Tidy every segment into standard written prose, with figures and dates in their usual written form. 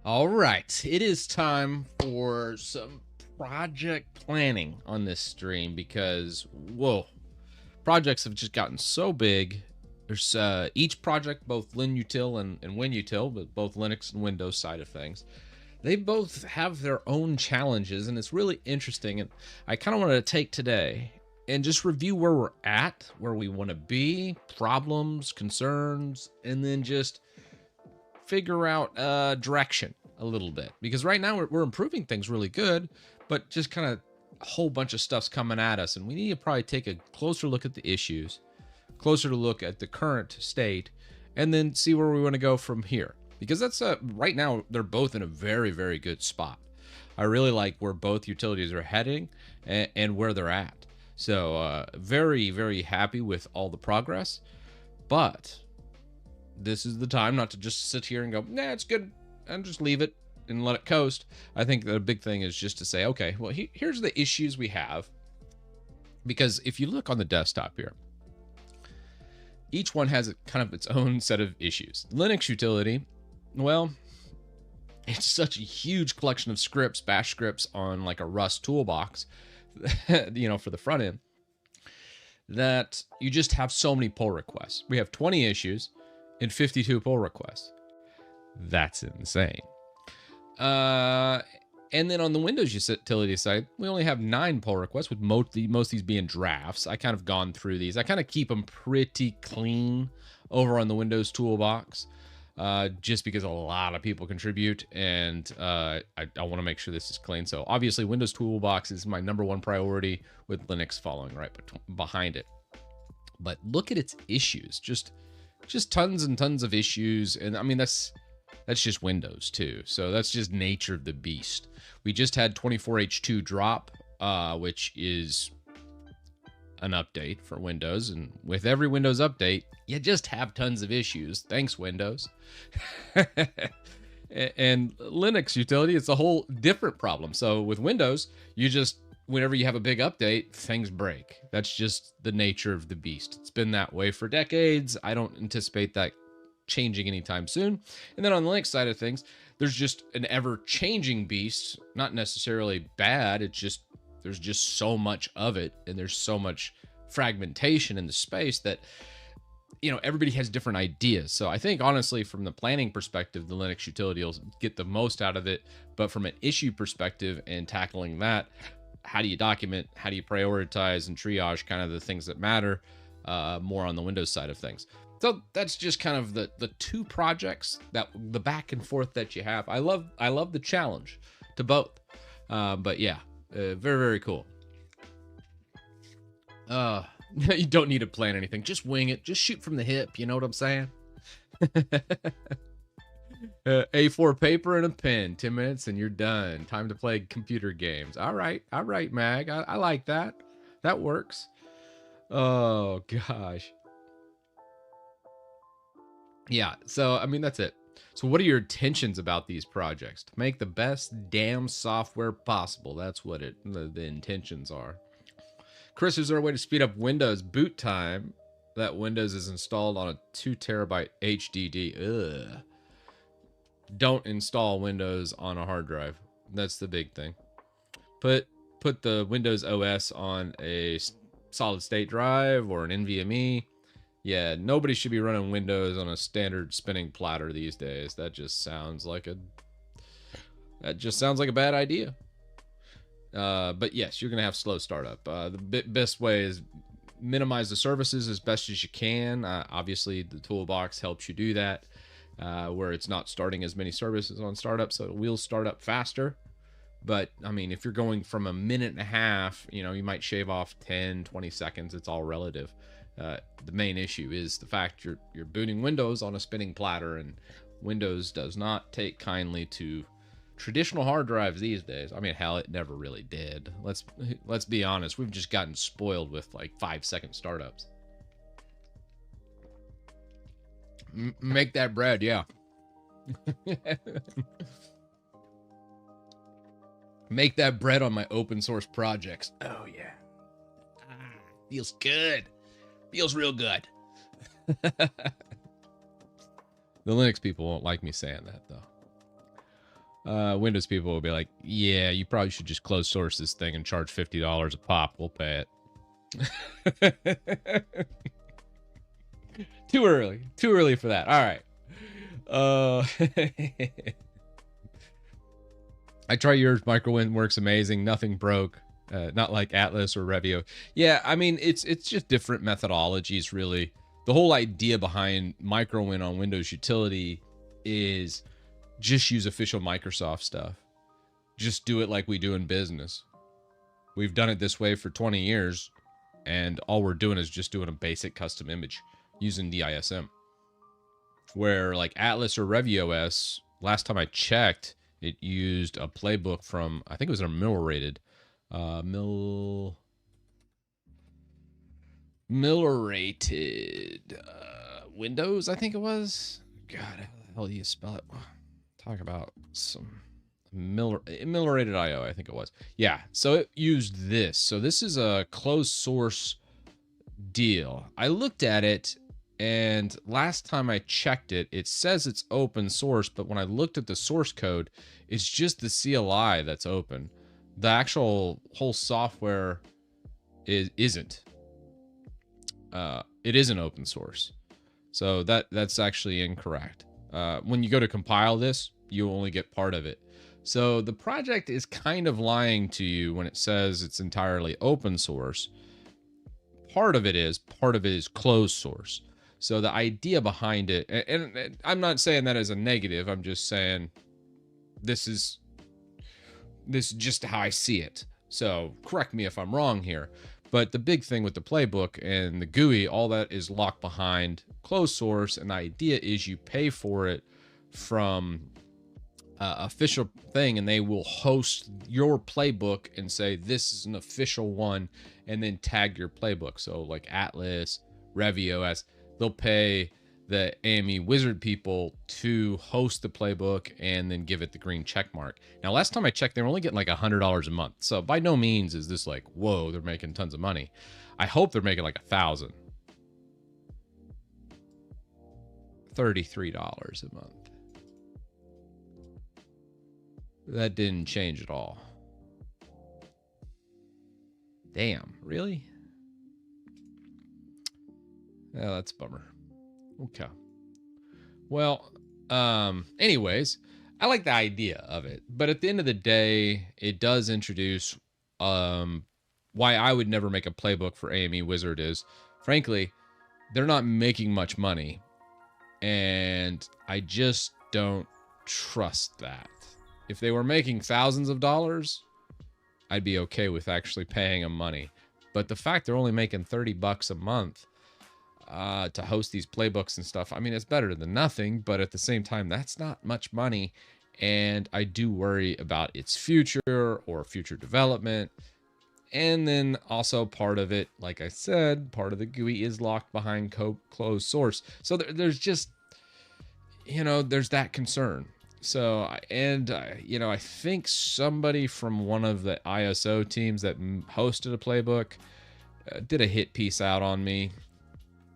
All right, it is time for some project planning on this stream because, whoa, projects have just gotten so big. There's each project, both Linutil and WinUtil, but both Linux and Windows side of things, they both have their own challenges, and it's really interesting. And I kind of wanted to take today and just review where we're at, where we want to be, problems, concerns, and then just figure out direction a little bit, because right now we're improving things really good, but just kind of a whole bunch of stuff's coming at us, and we need to probably take a closer look at the issues, closer to look at the current state, and then see where we want to go from here, because that's right now they're both in a very, very good spot. I really like where both utilities are heading and where they're at. So very, very happy with all the progress, but this is the time not to just sit here and go, nah, it's good, and just leave it and let it coast. I think the big thing is just to say, okay, well, here's the issues we have. Because if you look on the desktop here, each one has kind of its own set of issues. Linux utility, well, it's such a huge collection of scripts, bash scripts on like a Rust toolbox, for the front end, that you just have so many pull requests. We have 20 issues and 52 pull requests. That's insane. And then on the Windows utility side, we only have 9 pull requests, with most of these being drafts. I kind of gone through these. I kind of keep them pretty clean over on the Windows toolbox, just because a lot of people contribute, and I want to make sure this is clean. So obviously Windows toolbox is my #1 priority, with Linux following right behind it. But look at its issues. Just tons and tons of issues. And I mean, that's just Windows too. So that's just nature of the beast. We just had 24H2 drop, which is an update for Windows. And with every Windows update, you just have tons of issues. Thanks, Windows. And Linux utility, it's a whole different problem. So with Windows, whenever you have a big update, things break. That's just the nature of the beast. It's been that way for decades. I don't anticipate that changing anytime soon. And then on the Linux side of things, there's just an ever-changing beast. Not necessarily bad. It's just there's just so much of it, and there's so much fragmentation in the space that everybody has different ideas. So I think, honestly, from the planning perspective, the Linux utility will get the most out of it. But from an issue perspective and tackling that, how do you document, how do you prioritize and triage kind of the things that matter, more on the Windows side of things. So that's just kind of the 2 projects, that the back and forth that you have. I love the challenge to both. But yeah, very, very cool. You don't need to plan anything. Just wing it. Just shoot from the hip. You know what I'm saying? A4 paper and a pen, 10 minutes and you're done. Time to play computer games. All right, Mag. I like that. That works. Oh, gosh. Yeah, so, I mean, that's it. So what are your intentions about these projects? To make the best damn software possible. That's what the intentions are. Chris, is there a way to speed up Windows boot time that Windows is installed on a 2 terabyte HDD? Ugh. Don't install Windows on a hard drive. That's the big thing. Put the Windows OS on a solid state drive or an NVMe. Yeah, nobody should be running Windows on a standard spinning platter these days. That just sounds like a bad idea. But yes, you're gonna have slow startup. The best way is minimize the services as best as you can. Obviously, the toolbox helps you do that, where it's not starting as many services on startup, so it will start up faster. But I mean, if you're going from a minute and a half, you might shave off 10, 20 seconds. It's all relative. The main issue is the fact you're booting Windows on a spinning platter, and Windows does not take kindly to traditional hard drives these days. I mean, hell, it never really did. Let's be honest. We've just gotten spoiled with like 5-second startups. Make that bread, yeah. Make that bread on my open source projects. Oh yeah. Feels good. Feels real good. The Linux people won't like me saying that, though. Windows people will be like, yeah, you probably should just close source this thing and charge $50 a pop. We'll pay it. Too early. Too early for that. All right. I try yours. Microwin works amazing. Nothing broke. Not like Atlas or Revio. Yeah, I mean, it's just different methodologies, really. The whole idea behind Microwin on Windows Utility is just use official Microsoft stuff. Just do it like we do in business. We've done it this way for 20 years, and all we're doing is just doing a basic custom image using DISM. Where like Atlas or RevOS, last time I checked, it used a playbook from, I think it was a mill-rated. Mill-rated Windows, I think it was. God, how the hell do you spell it? Talk about some mill-rated IO, I think it was. Yeah, so it used this. So this is a closed source deal. I looked at it, and last time I checked it, it says it's open source, but when I looked at the source code, it's just the CLI that's open. The actual whole software isn't. It isn't open source. So that's actually incorrect. When you go to compile this, you only get part of it. So the project is kind of lying to you when it says it's entirely open source. Part of it is closed source. So the idea behind it, and I'm not saying that as a negative, I'm just saying this is just how I see it. So correct me if I'm wrong here. But the big thing with the playbook and the GUI, all that is locked behind closed source. And the idea is you pay for it from official thing, and they will host your playbook and say this is an official one, and then tag your playbook. So like Atlas, RevOS, they'll pay the AME Wizard people to host the playbook and then give it the green check mark. Now, last time I checked, they were only getting like $100 a month. So by no means is this like, whoa, they're making tons of money. I hope they're making like $1,000. $33 a month. That didn't change at all. Damn, really? Yeah, that's a bummer. Okay. Well, anyways, I like the idea of it, but at the end of the day, it does introduce why I would never make a playbook for AME Wizard is, frankly, they're not making much money, and I just don't trust that. If they were making thousands of dollars, I'd be okay with actually paying them money. But the fact they're only making $30 a month to host these playbooks and stuff, I mean, it's better than nothing, but at the same time, that's not much money. And I do worry about its future or future development. And then also part of it, like I said, part of the GUI is locked behind closed source. So there's just, there's that concern. So, and, I think somebody from one of the ISO teams that hosted a playbook did a hit piece out on me.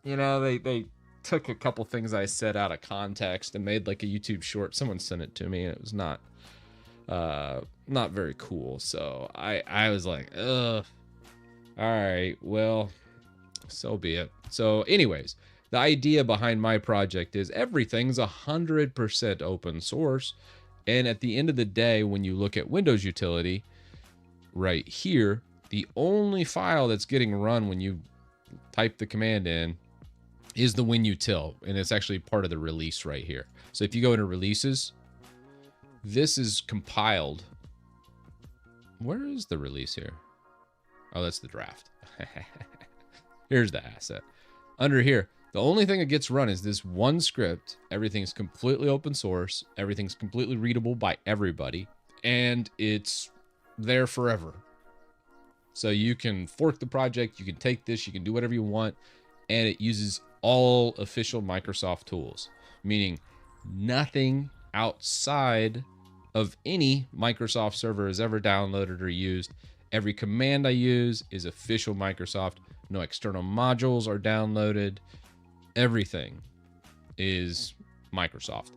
They took a couple things I said out of context and made like a YouTube short. Someone sent it to me, and it was not very cool. So I was like, ugh. All right, well, so be it. So anyways, the idea behind my project is everything's 100% open source. And at the end of the day, when you look at Windows Utility right here, the only file that's getting run when you type the command in is the WinUtil, and it's actually part of the release right here. So if you go into releases, this is compiled. Where is the release here? Oh, that's the draft. Here's the asset. Under here, the only thing that gets run is this one script. Everything's completely open source. Everything's completely readable by everybody, and it's there forever. So you can fork the project, you can take this, you can do whatever you want, and it uses all official Microsoft tools, meaning nothing outside of any Microsoft server is ever downloaded or used. Every command I use is official Microsoft. No external modules are downloaded. Everything is Microsoft.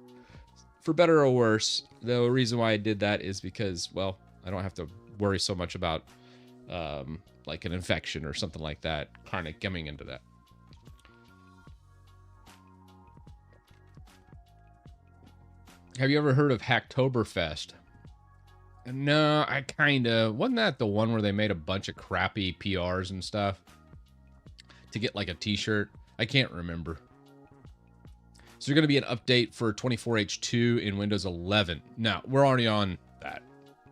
for better or worse, the reason why I did that is because, well, I don't have to worry so much about like an infection or something like that kind of coming into that. Have you ever heard of Hacktoberfest? No, I kind of... Wasn't that the one where they made a bunch of crappy PRs and stuff to get like a t-shirt? I can't remember. So there's going to be an update for 24H2 in Windows 11. No, we're already on that.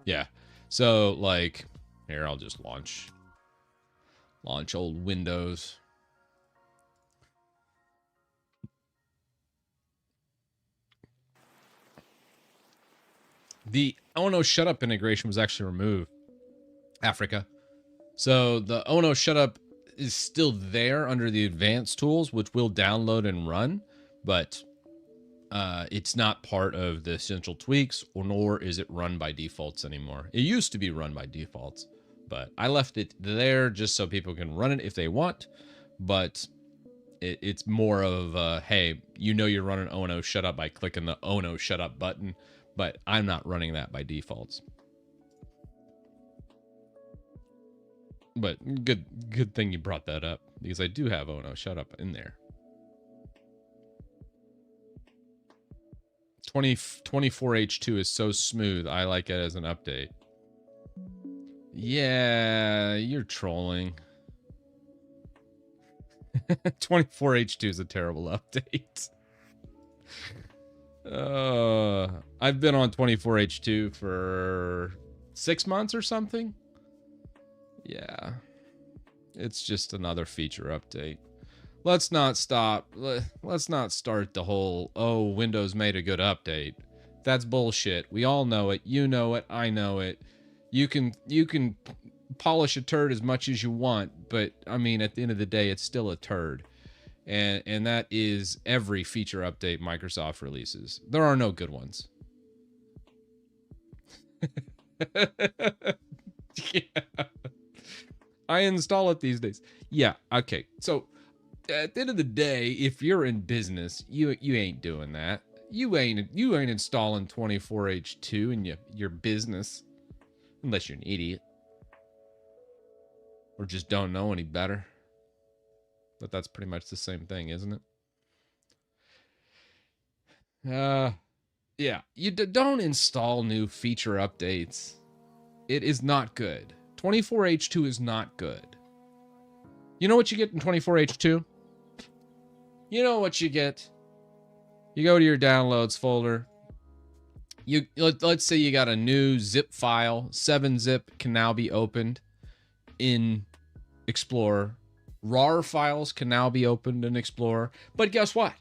Yeah. So like, here, I'll just launch old Windows. The Oh No Shut Up integration was actually removed. Africa. So the Oh No Shut Up is still there under the advanced tools, which will download and run, but it's not part of the essential tweaks, or nor is it run by defaults anymore. It used to be run by defaults, but I left it there just so people can run it if they want. But it's more of hey, you know you're running Oh No Shut Up by clicking the Oh No Shut Up button, but I'm not running that by defaults. But good thing you brought that up, because I do have Oh No Shut Up in there. 24H2 is so smooth. I like it as an update. Yeah, you're trolling. 24H2 is a terrible update. I've been on 24H2 for 6 months or something. Yeah. It's just another feature update. Let's not start the whole, oh, Windows made a good update. That's bullshit. We all know it. You know it. I know it. You can polish a turd as much as you want, but I mean, at the end of the day, it's still a turd. And that is every feature update Microsoft releases. There are no good ones. Yeah. I install it these days. Yeah, okay. So at the end of the day, if you're in business, you ain't doing that. You ain't installing 24H2 in your business, unless you're an idiot or just don't know any better. But that's pretty much the same thing, isn't it? Yeah, you don't install new feature updates. It is not good. 24H2 is not good. You know what you get in 24H2? You know what you get? You go to your downloads folder. Let's say you got a new zip file. 7-zip can now be opened in Explorer. RAR files can now be opened in Explorer. But guess what?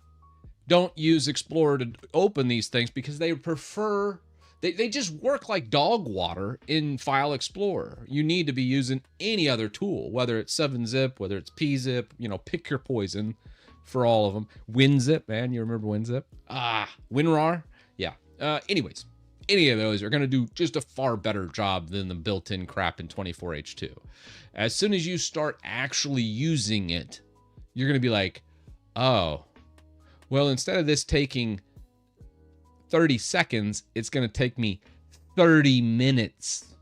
Don't use Explorer to open these things, because they prefer... They just work like dog water in File Explorer. You need to be using any other tool, whether it's 7-zip, whether it's pzip, pick your poison for all of them. WinZip, man, you remember WinZip? WinRAR? Yeah. Anyways, any of those are going to do just a far better job than the built-in crap in 24H2. As soon as you start actually using it, you're going to be like, oh, well, instead of this taking 30 seconds, it's going to take me 30 minutes.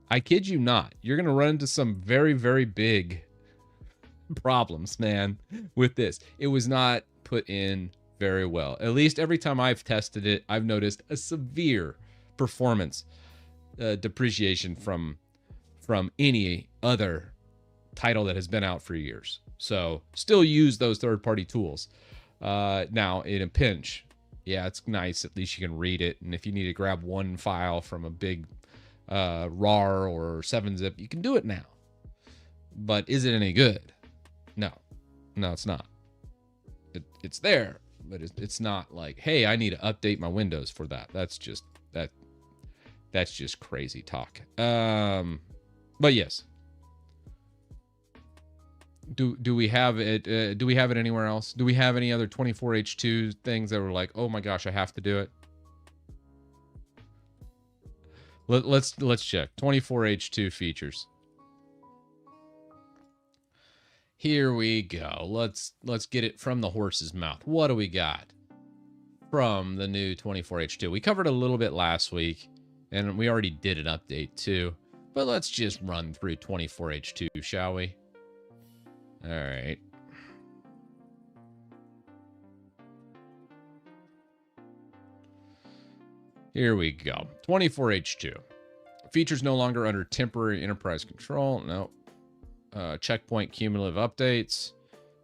I kid you not. You're going to run into some very, very big problems, man, with this. It was not put in very well. At least every time I've tested it, I've noticed a severe performance depreciation from any other title that has been out for years. So still use those third-party tools. Now, in a pinch, yeah, it's nice. At least you can read it. And if you need to grab one file from a big RAR or 7-zip, you can do it now. But is it any good? No, it's not. It's there, but it's not like, hey, I need to update my Windows for that. That's just crazy talk. But yes. Do we have it? Do we have it anywhere else? Do we have any other 24H2 things that were like, oh my gosh, I have to do it? Let's check 24H2 features. Here we go. Let's get it from the horse's mouth. What do we got? from the new 24H2. We covered a little bit last week, and we already did an update too. But let's just run through 24H2, shall we? All right. Here we go. 24H2. Features no longer under temporary enterprise control. No. Checkpoint cumulative updates.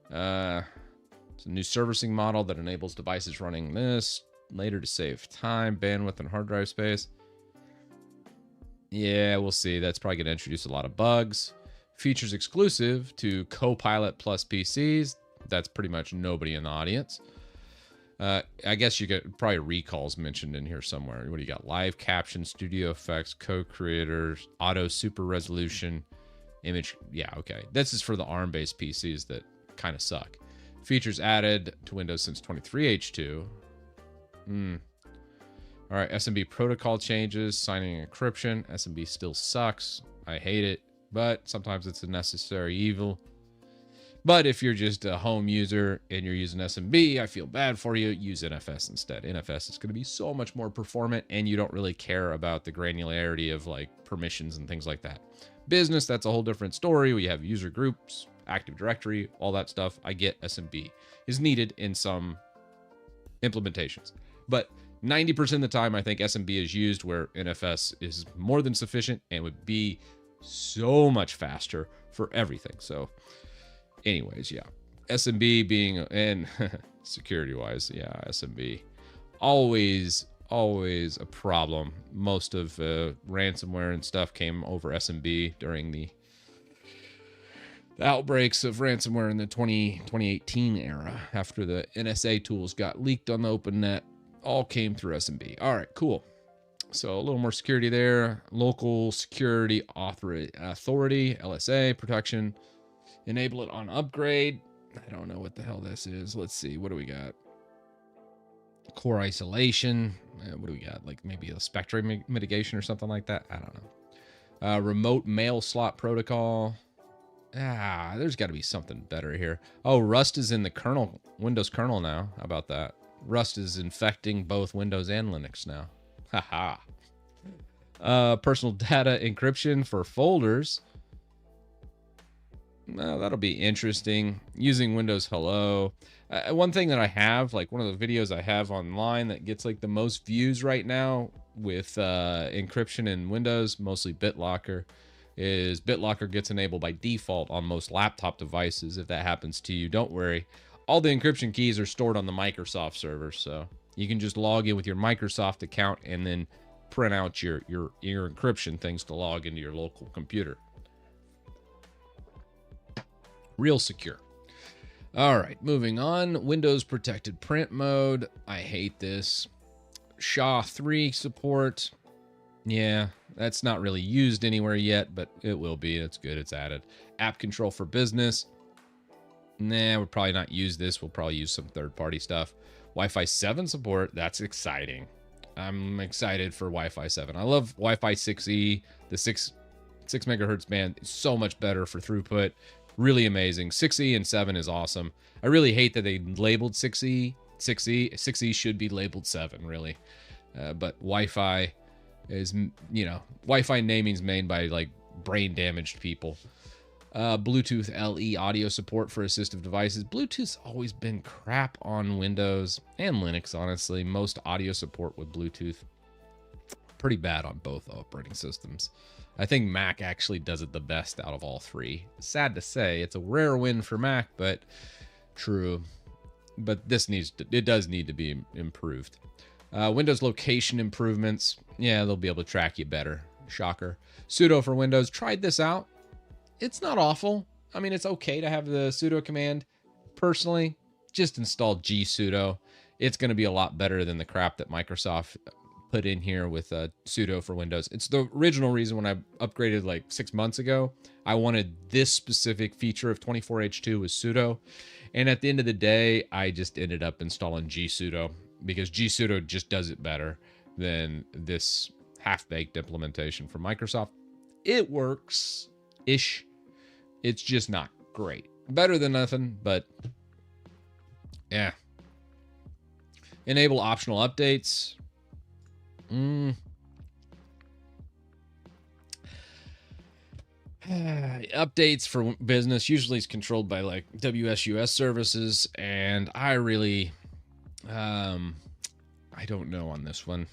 It's a new servicing model that enables devices running this later to save time, bandwidth, and hard drive space. Yeah, we'll see. That's probably going to introduce a lot of bugs. Features exclusive to Copilot Plus PCs. That's pretty much nobody in the audience. I guess you get probably recalls mentioned in here somewhere. What do you got? Live caption, studio effects, co-creators, auto super resolution, image. Yeah, okay. This is for the ARM-based PCs that kind of suck. Features added to Windows since 23H2. All right, SMB protocol changes, signing and encryption. SMB still sucks. I hate it, but sometimes it's a necessary evil. But if you're just a home user and you're using SMB, I feel bad for you. Use NFS instead. NFS is going to be so much more performant, and you don't really care about the granularity of like permissions and things like that. Business, that's a whole different story. We have user groups, Active Directory, all that stuff. I get SMB is needed in some implementations, but 90% of the time, I think SMB is used where NFS is more than sufficient and would be so much faster for everything. So anyways, yeah, SMB being, and security wise, yeah, SMB always a problem. Most of ransomware and stuff came over SMB during the outbreaks of ransomware in the 2018 era. After the NSA tools got leaked on the open net, all came through SMB. All right, cool. So a little more security there. Local security authority, LSA protection. Enable it on upgrade. I don't know what the hell this is. Let's see. What do we got? Core isolation. What do we got? Like maybe a spectrum mitigation or something like that. I don't know. Remote mail slot protocol. There's got to be something better here. Oh, Rust is in the kernel, Windows kernel now. How about that? Rust is infecting both Windows and Linux now. Haha. Personal data encryption for folders. Well, that'll be interesting. Using Windows Hello. One thing that I have, like one of the videos I have online that gets like the most views right now with encryption in Windows, mostly BitLocker, is BitLocker gets enabled by default on most laptop devices. If that happens to you, don't worry. All the encryption keys are stored on the Microsoft server, so you can just log in with your Microsoft account and then print out your encryption things to log into your local computer. Real secure. All right, moving on. Windows protected print mode. I hate this. SHA-3 support. Yeah, that's not really used anywhere yet, but it will be. That's good. It's added. App control for business. Nah, we'll probably not use this. We'll probably use some third-party stuff. Wi-Fi 7 support. That's exciting. I'm excited for Wi-Fi 7. I love Wi-Fi 6E. The 6 megahertz band is so much better for throughput. Really amazing. 6E and 7 is awesome. I really hate that they labeled 6E. 6E should be labeled 7, really. But Wi-Fi is, you know, Wi-Fi naming's made by like brain damaged people. Bluetooth LE audio support for assistive devices. Bluetooth's always been crap on Windows and Linux, honestly. Most audio support with Bluetooth, pretty bad on both operating systems. I think Mac actually does it the best out of all three. Sad to say, it's a rare win for Mac, but true. But it does need to be improved. Windows location improvements. Yeah, they'll be able to track you better. Shocker. Sudo for Windows. Tried this out. It's not awful. I mean, it's okay to have the sudo command. Personally, just install gsudo. It's going to be a lot better than the crap that Microsoft put in here with sudo for Windows. It's the original reason when I upgraded like 6 months ago, I wanted this specific feature of 24H2 with sudo. And at the end of the day, I just ended up installing gsudo because gsudo just does it better than this half-baked implementation from Microsoft. It works-ish. It's just not great. Better than nothing, but yeah. Enable optional updates. Updates for business usually is controlled by like WSUS services, and I really, I don't know on this one.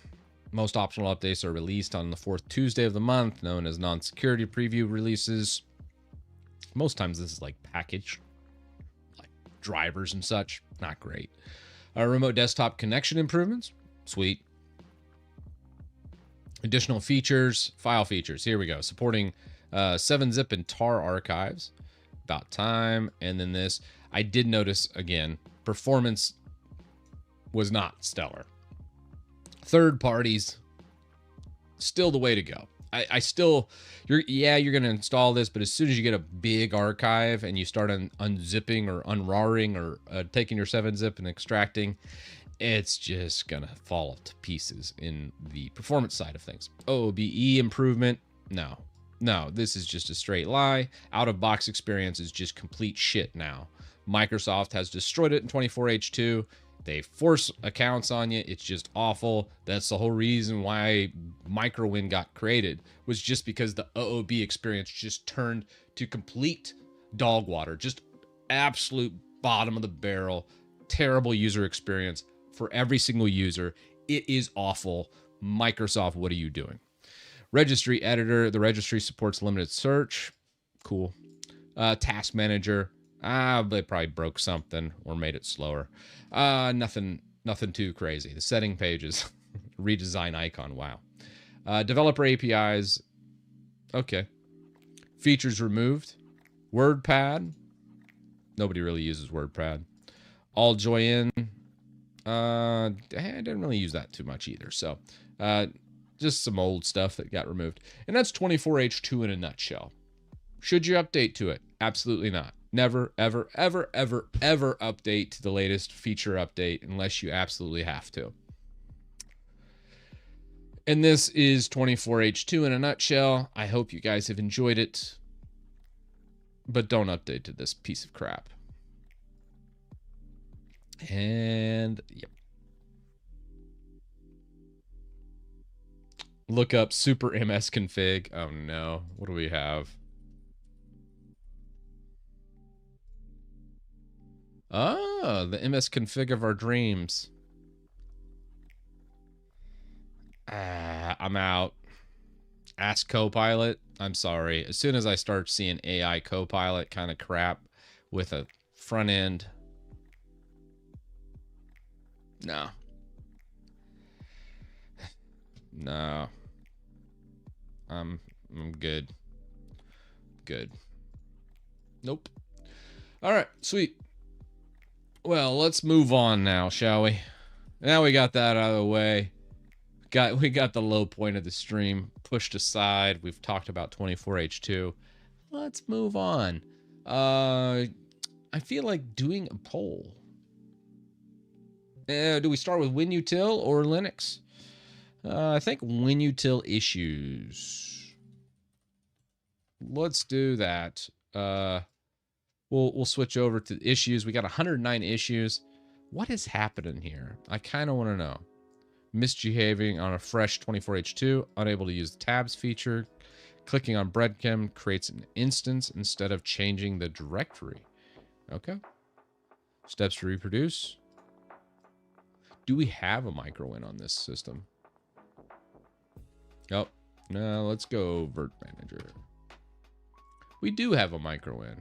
Most optional updates are released on the 4th Tuesday of the month, known as non-security preview releases. Most times this is like package, like drivers and such. Not great. Remote desktop connection improvements. Sweet. Additional features, file features. Here we go. Supporting 7-zip and tar archives. About time. And then this, I did notice again, performance was not stellar. Third parties, still the way to go. I still, you're going to install this, but as soon as you get a big archive and you start unzipping or unraring or taking your 7-zip and extracting, it's just going to fall to pieces in the performance side of things. OBE improvement, no, this is just a straight lie. Out-of-box experience is just complete shit now. Microsoft has destroyed it in 24H2. They force accounts on you. It's just awful. That's the whole reason why MicroWin got created, was just because the OOB experience just turned to complete dog water. Just absolute bottom of the barrel, terrible user experience for every single user. It is awful. Microsoft, what are you doing? Registry editor. The registry supports limited search. Cool. Task manager. They probably broke something or made it slower. Nothing too crazy. The setting pages, redesign icon. Wow. Developer APIs. Okay. Features removed. WordPad. Nobody really uses WordPad. All join. I didn't really use that too much either. So, just some old stuff that got removed. And that's 24H2 in a nutshell. Should you update to it? Absolutely not. Never, ever, ever, ever, ever update to the latest feature update unless you absolutely have to. And this is 24H2 in a nutshell. I hope you guys have enjoyed it. But don't update to this piece of crap. And, yep. Look up super MS config. Oh no. What do we have? Oh, the MS config of our dreams. I'm out. Ask Copilot. I'm sorry. As soon as I start seeing AI Copilot kind of crap with a front end, no. No. I'm good. Good. Nope. All right, sweet. Well, let's move on now, shall we? Now we got that out of the way. We got the low point of the stream pushed aside. We've talked about 24H2. Let's move on. I feel like doing a poll. Do we start with WinUtil or Linux? I think WinUtil issues. Let's do that. We'll switch over to issues. We got 109 issues. What is happening here? I kind of want to know. Misbehaving on a fresh 24H2. Unable to use the tabs feature. Clicking on breadcrumb creates an instance instead of changing the directory. Okay. Steps to reproduce. Do we have a micro-win on this system? Oh, no, let's go Vert Manager. We do have a micro-win.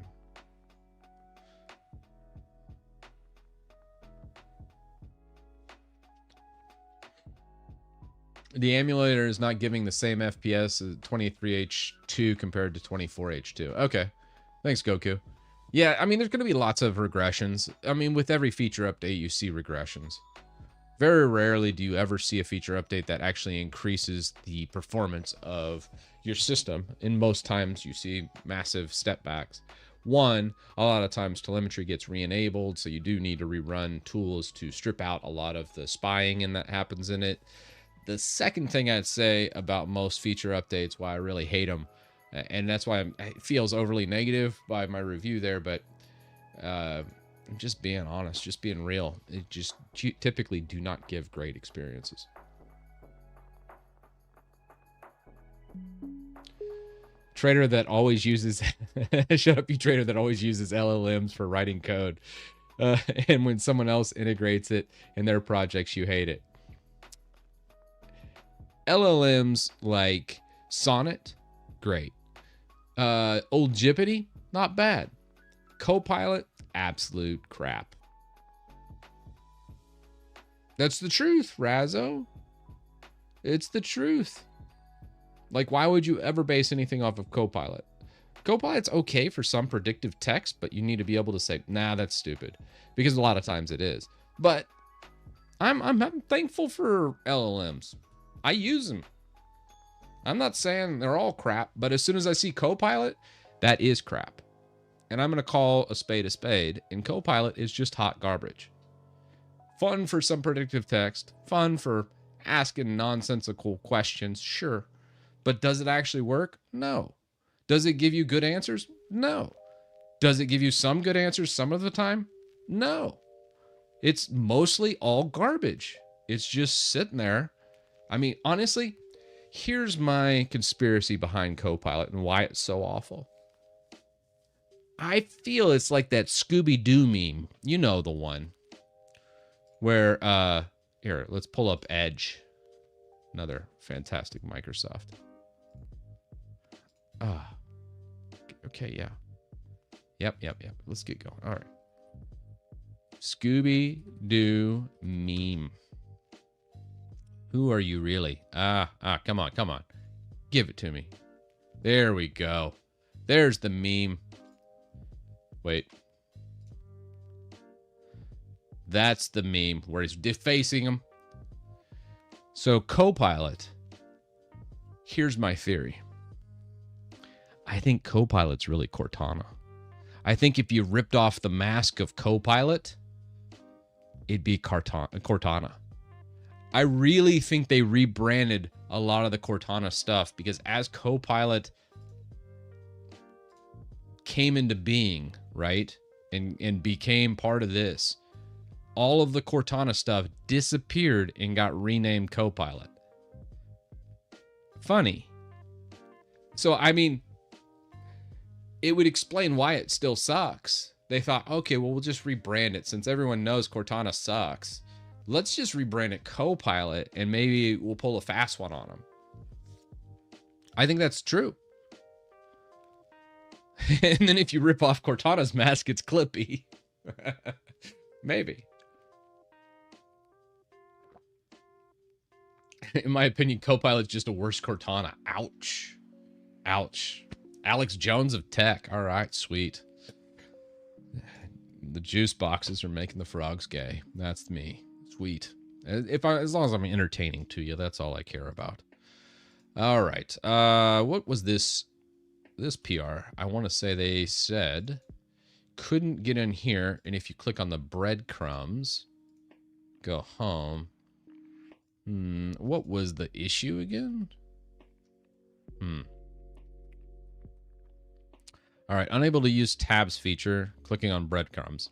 The emulator is not giving the same FPS as 23H2 compared to 24H2. Okay. Thanks, Goku. Yeah, I mean, there's going to be lots of regressions. I mean, with every feature update, you see regressions. Very rarely do you ever see a feature update that actually increases the performance of your system. In most times, you see massive step backs. One, a lot of times telemetry gets re-enabled, so you do need to rerun tools to strip out a lot of the spying and that happens in it. The second thing I'd say about most feature updates, why I really hate them, and that's why it feels overly negative by my review there, but I'm just being honest, just being real. It just typically do not give great experiences. Trader that always uses shut up, you trader that always uses LLMs for writing code. And when someone else integrates it in their projects, you hate it. LLMs like Sonnet, great. Old Jippity, not bad. Copilot, absolute crap. That's the truth, Razzo. It's the truth. Like, why would you ever base anything off of Copilot? Copilot's okay for some predictive text, but you need to be able to say, nah, that's stupid. Because a lot of times it is. But I'm thankful for LLMs. I use them. I'm not saying they're all crap, but as soon as I see Copilot, that is crap. And I'm going to call a spade, and Copilot is just hot garbage. Fun for some predictive text, fun for asking nonsensical questions, sure. But does it actually work? No. Does it give you good answers? No. Does it give you some good answers some of the time? No. It's mostly all garbage. It's just sitting there. I mean, honestly, here's my conspiracy behind Copilot and why it's so awful. I feel it's like that Scooby-Doo meme. You know the one. Where, here, let's pull up Edge. Another fantastic Microsoft. Okay, yeah. Yep. Let's get going. All right. Scooby-Doo meme. Who are you really? Come on. Give it to me. There we go. There's the meme. Wait. That's the meme where he's defacing him. So Copilot. Here's my theory. I think Copilot's really Cortana. I think if you ripped off the mask of Copilot, it'd be Cortana. I really think they rebranded a lot of the Cortana stuff because as Copilot came into being, right, and became part of this, all of the Cortana stuff disappeared and got renamed Copilot. Funny. So, I mean, it would explain why it still sucks. They thought, okay, well, we'll just rebrand it. Since everyone knows Cortana sucks, let's just rebrand it Copilot and maybe we'll pull a fast one on them. I think that's true. And then if you rip off Cortana's mask, it's Clippy. Maybe. In my opinion, Copilot's just a worse Cortana. Ouch. Ouch. Alex Jones of tech. All right, sweet. The juice boxes are making the frogs gay. That's me. Sweet. As long as I'm entertaining to you, that's all I care about. All right. What was this PR? I want to say they said couldn't get in here, and if you click on the breadcrumbs, go home. What was the issue again? All right, unable to use tabs feature, clicking on breadcrumbs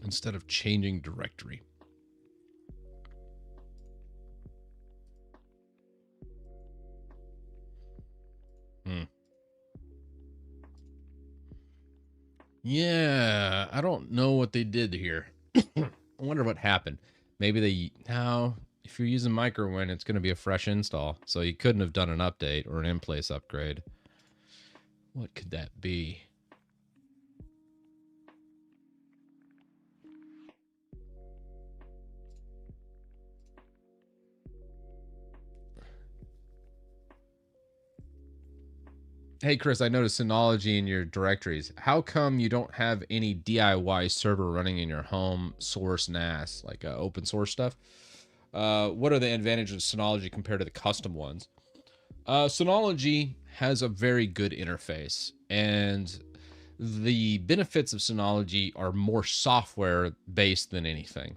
instead of changing directory. Yeah, I don't know what they did here. I wonder what happened. Maybe if you're using MicroWin, it's going to be a fresh install. So you couldn't have done an update or an in-place upgrade. What could that be? Hey, Chris, I noticed Synology in your directories. How come you don't have any DIY server running in your home source NAS, like open source stuff? What are the advantages of Synology compared to the custom ones? Synology has a very good interface, and the benefits of Synology are more software-based than anything.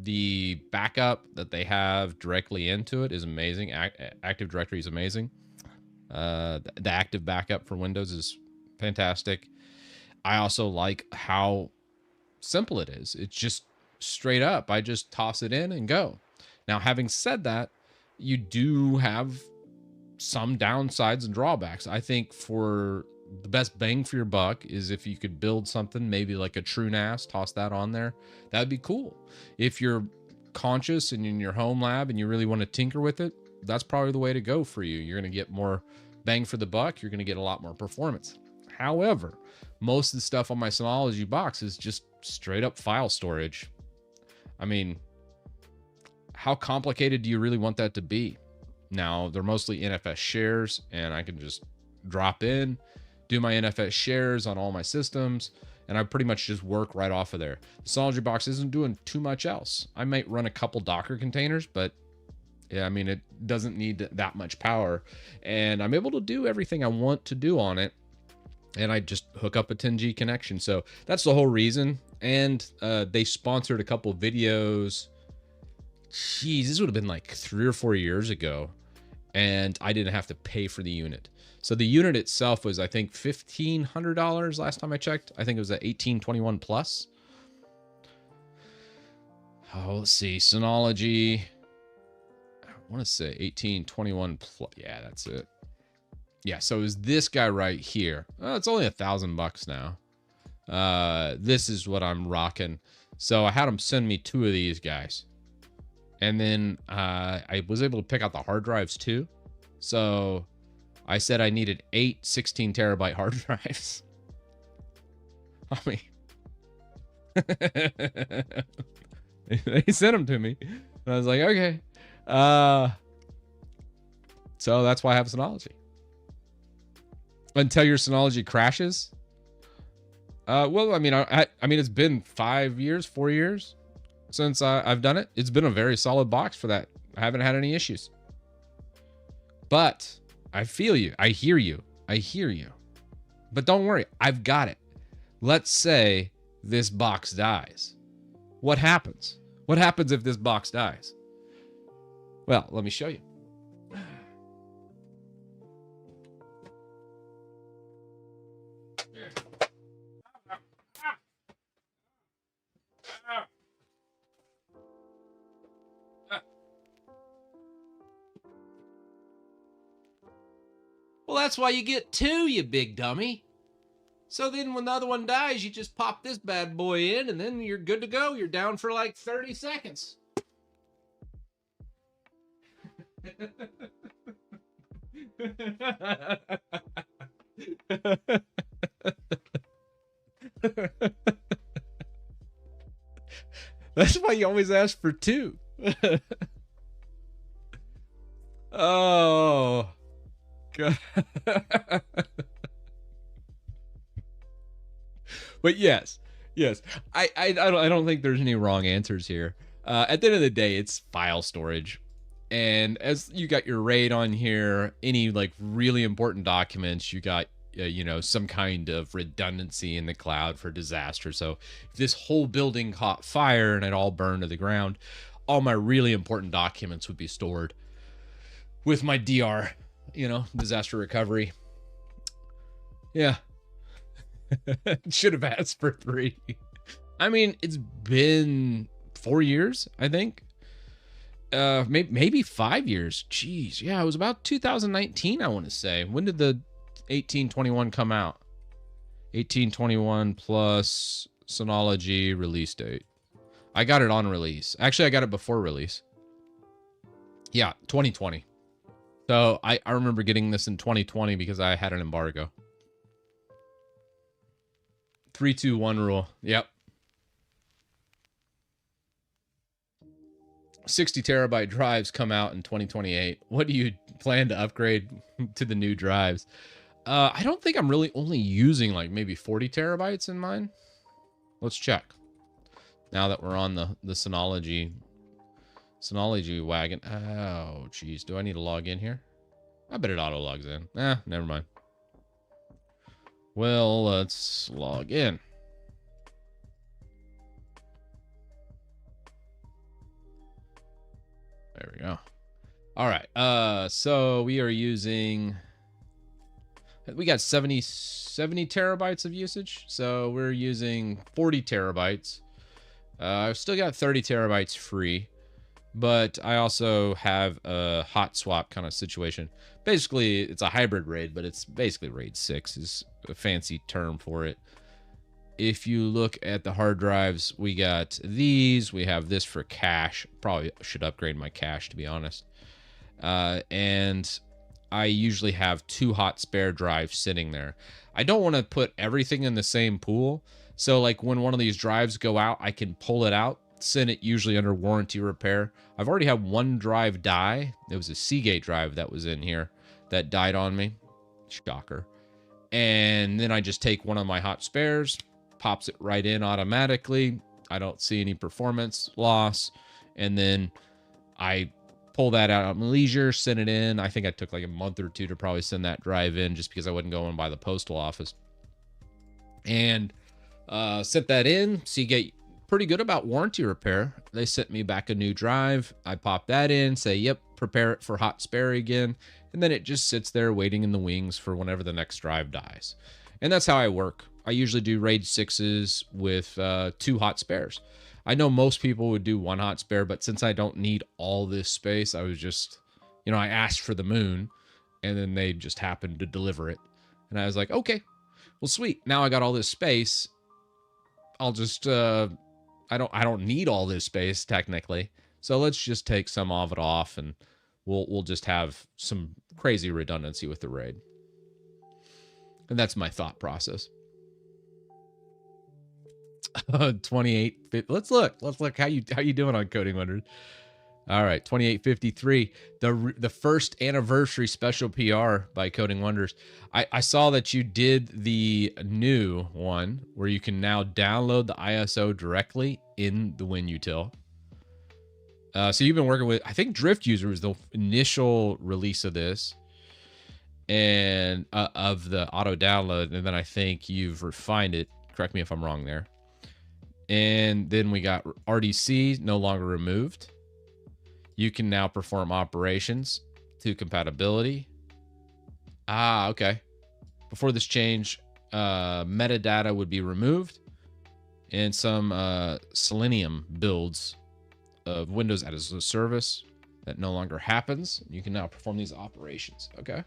The backup that they have directly into it is amazing. Active Directory is amazing. The active backup for Windows is fantastic. I also like how simple it is. It's just straight up. I just toss it in and go. Now, having said that, you do have some downsides and drawbacks. I think for the best bang for your buck is if you could build something, maybe like a true NAS, toss that on there. That would be cool. If you're conscious and in your home lab and you really want to tinker with it, that's probably the way to go for you. You're going to get more bang for the buck. You're going to get a lot more performance. However, most of the stuff on my Synology box is just straight up file storage. I mean, how complicated do you really want that to be? Now, they're mostly NFS shares, and I can just drop in, do my NFS shares on all my systems, and I pretty much just work right off of there. The Synology box isn't doing too much else. I might run a couple Docker containers, but yeah, I mean, it doesn't need that much power, and I'm able to do everything I want to do on it, and I just hook up a 10G connection. So that's the whole reason. And they sponsored a couple videos. Jeez, this would have been like 3 or 4 years ago, and I didn't have to pay for the unit. So the unit itself was, I think, $1,500 last time I checked. I think it was at 1821 plus. Oh, let's see, Synology. I want to say 1821 plus. Yeah, that's it. Yeah, so it was this guy right here. Oh, it's only $1,000 now. This is what I'm rocking. So I had them send me 2 of these guys. And then I was able to pick out the hard drives too. So I said I needed 8 16 terabyte hard drives. I mean, they sent them to me. And I was like, okay. So that's why I have Synology. Until your Synology crashes. Well, I mean, I mean, it's been 5 years, 4 years since I've done it. It's been a very solid box for that. I haven't had any issues. But I feel you. I hear you. I hear you. But don't worry. I've got it. Let's say this box dies. What happens? What happens if this box dies? Well, let me show you. Well, that's why you get 2, you big dummy. So then when the other one dies, you just pop this bad boy in, and then you're good to go. You're down for like 30 seconds. That's why you always ask for 2. Oh. But yes, I don't think there's any wrong answers here. At the end of the day, it's file storage, and as you got your RAID on here, any like really important documents, you got you know, some kind of redundancy in the cloud for disaster. So if this whole building caught fire and it all burned to the ground, all my really important documents would be stored with my DR, you know, disaster recovery. Yeah. Should have asked for 3. I mean, it's been 4 years, I think. Maybe 5 years. Jeez. Yeah, it was about 2019, I want to say. When did the 1821 come out? 1821 plus Synology release date. I got it on release. Actually, I got it before release. Yeah, 2020. So I remember getting this in 2020 because I had an embargo. 3-2-1 rule. Yep. 60 terabyte drives come out in 2028. What do you plan to upgrade to the new drives? I don't think I'm really only using like maybe 40 terabytes in mine. Let's check. Now that we're on the Synology wagon. Oh, geez. Do I need to log in here? I bet it auto logs in. Never mind. Well, let's log in. There we go. All right. So we are using, We got 70 terabytes of usage, so we're using 40 terabytes. I've still got 30 terabytes free, but I also have a hot swap kind of situation. Basically, it's a hybrid RAID, but it's basically RAID 6 is a fancy term for it. If you look at the hard drives, we got these. We have this for cache. Probably should upgrade my cache, to be honest. And I usually have 2 hot spare drives sitting there. I don't want to put everything in the same pool. So like when one of these drives go out, I can pull it out, send it usually under warranty repair. I've already had one drive die. It was a Seagate drive that was in here that died on me. Shocker. And then I just take one of my hot spares, pops it right in automatically. I don't see any performance loss. And then I pull that out at my leisure, send it in. I think I took like a month or 2 to probably send that drive in just because I wasn't going by the postal office. And sent that in. Seagate pretty good about warranty repair. They sent me back a new drive. I pop that in, say, yep, prepare it for hot spare again. And then it just sits there waiting in the wings for whenever the next drive dies. And that's how I work. I usually do RAID 6s with 2 hot spares. I know most people would do 1 hot spare, but since I don't need all this space, I was just, I asked for the moon and then they just happened to deliver it. And I was like, okay, well, sweet. Now I got all this space. I'll just, I don't need all this space technically. So let's just take some of it off and we'll just have some crazy redundancy with the RAID. And that's my thought process. 28. Let's look how you doing on Coding Wonders. All right, 2853, the first anniversary special PR by Coding Wonders. I saw that you did the new one where you can now download the ISO directly in the WinUtil. So you've been working with, I think Drift User was the initial release of this and of the auto download, and then I think you've refined it. Correct me if I'm wrong there. And then we got RDC no longer removed. You can now perform operations to compatibility. Ah, okay. Before this change, metadata would be removed and some Selenium builds of Windows as a service that no longer happens. You can now perform these operations. Okay.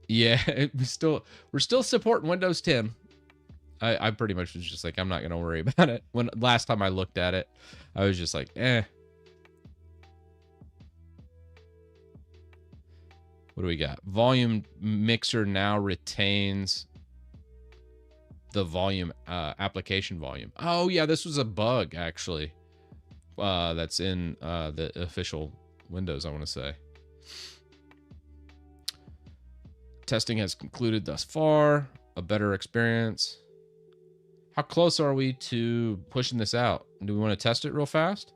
Yeah, we're still supporting Windows 10. I pretty much was just like, I'm not going to worry about it. When last time I looked at it, I was just like, eh. What do we got? Volume mixer now retains the volume, application volume. Oh yeah, this was a bug actually. That's in the official Windows, I want to say. Testing has concluded thus far. A better experience. How close are we to pushing this out? Do we want to test it real fast?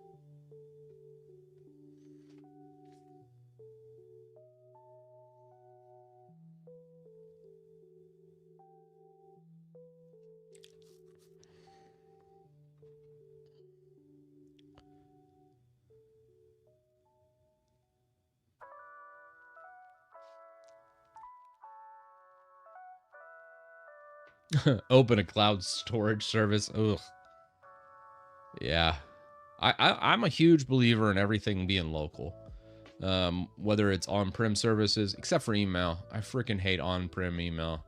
Open a cloud storage service. Ugh. Yeah. I'm a huge believer in everything being local. Whether it's on-prem services, except for email. I freaking hate on-prem email.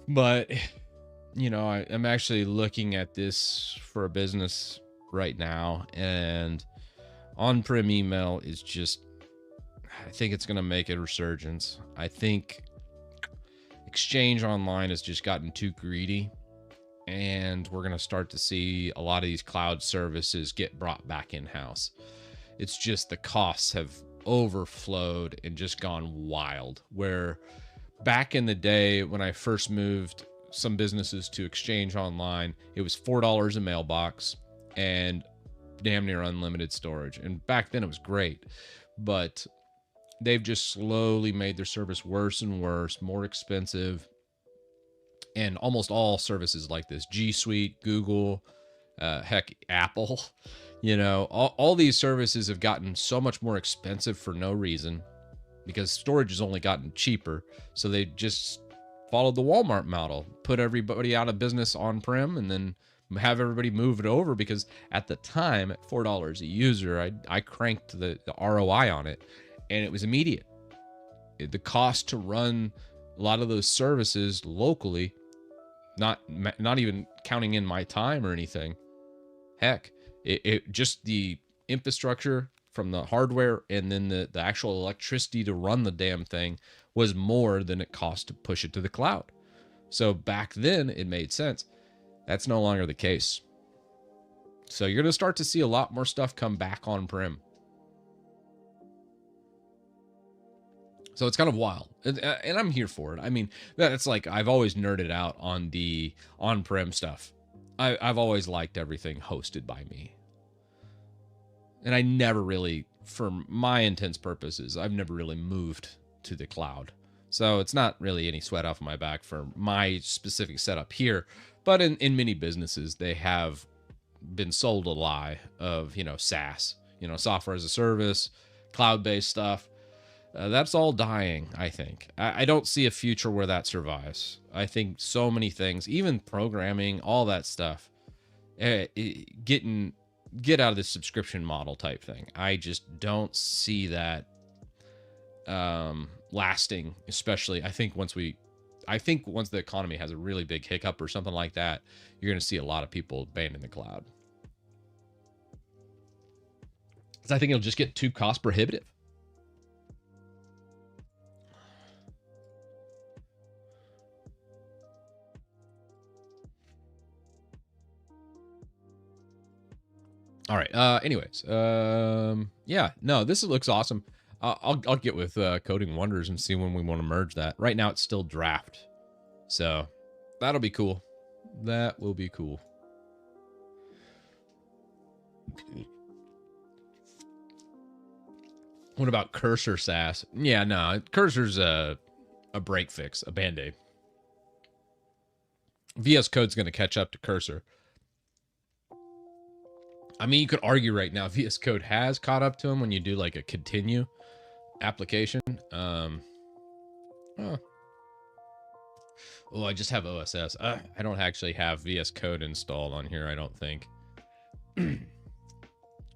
But, I'm actually looking at this for a business right now, and on-prem email is just, I think it's going to make a resurgence. I think Exchange Online has just gotten too greedy, and we're going to start to see a lot of these cloud services get brought back in-house. It's just the costs have overflowed and just gone wild, where back in the day when I first moved some businesses to Exchange Online, it was $4 a mailbox and damn near unlimited storage. And back then it was great, but they've just slowly made their service worse and worse, more expensive. And almost all services like this, G Suite, Google, heck, Apple, You know, all these services have gotten so much more expensive for no reason because storage has only gotten cheaper. So they just followed the Walmart model, put everybody out of business on-prem, and then have everybody move it over, because at the time at $4 a user, I cranked the ROI on it, and it was immediate. The cost to run a lot of those services locally, not even counting in my time or anything, heck, it just the infrastructure from the hardware and then the actual electricity to run the damn thing was more than it cost to push it to the cloud. So back then it made sense. That's no longer the case. So you're going to start to see a lot more stuff come back on-prem. So it's kind of wild, and I'm here for it. I mean, that's like, I've always nerded out on the on-prem stuff. I've always liked everything hosted by me. And I never really, for my intents purposes, I've never really moved to the cloud. So it's not really any sweat off my back for my specific setup here. But in many businesses, they have been sold a lie of, you know, SaaS, you know, software as a service, cloud-based stuff. That's all dying, I think. I don't see a future where that survives. I think so many things, even programming, all that stuff, get out of this subscription model type thing. I just don't see that lasting, especially I think once the economy has a really big hiccup or something like that, you're going to see a lot of people abandon the cloud. Because I think it'll just get too cost prohibitive. All right. Anyways, yeah, no, this looks awesome. I'll get with Coding Wonders and see when we want to merge that. Right now, it's still draft, so that'll be cool. That will be cool. What about Cursor SaaS? Yeah, no, Cursor's a break fix, a band-aid. VS Code's going to catch up to Cursor. I mean, you could argue right now VS Code has caught up to him when you do like a continue application. Oh, I just have OSS. I don't actually have VS Code installed on here, I don't think.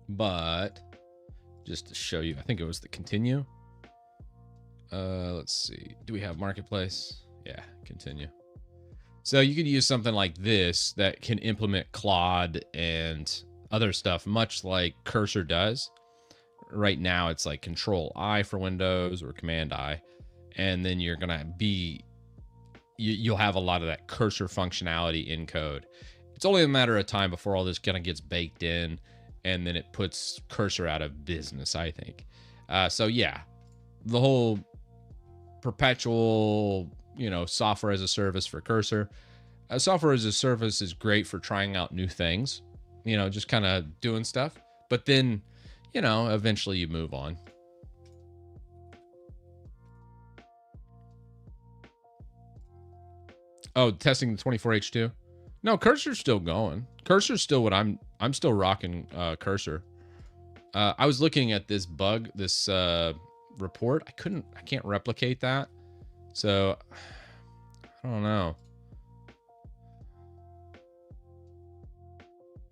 But just to show you, I think it was the continue. Let's see. Do we have Marketplace? Yeah, continue. So you could use something like this that can implement Claude and other stuff, much like Cursor does. Right now, it's like Control-I for Windows or Command-I, and then you're gonna be, you'll have a lot of that Cursor functionality in code. It's only a matter of time before all this kind of gets baked in, and then it puts Cursor out of business, I think. So yeah, the whole perpetual, you know, software as a service for Cursor. Software as a service is great for trying out new things, you know, just kind of doing stuff. But then, you know, eventually you move on. Oh, testing the 24H2? No, Cursor's still going. Cursor's still what I'm still rocking Cursor. I was looking at this bug, this report. I can't replicate that. So I don't know.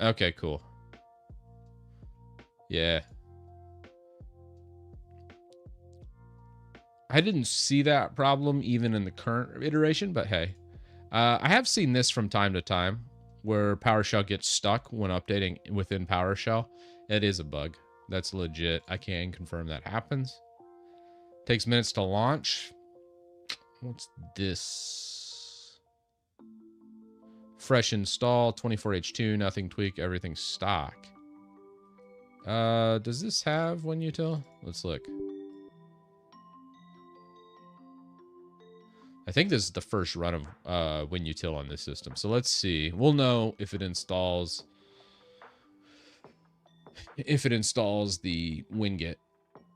Okay, cool. Yeah. I didn't see that problem even in the current iteration, but hey. I have seen this from time to time where PowerShell gets stuck when updating within PowerShell. It is a bug. That's legit. I can confirm that happens. Takes minutes to launch. What's this? Fresh install, 24H2, nothing tweak, everything stock. Does this have WinUtil? Let's look. I think this is the first run of WinUtil on this system. So let's see. We'll know if it installs the winget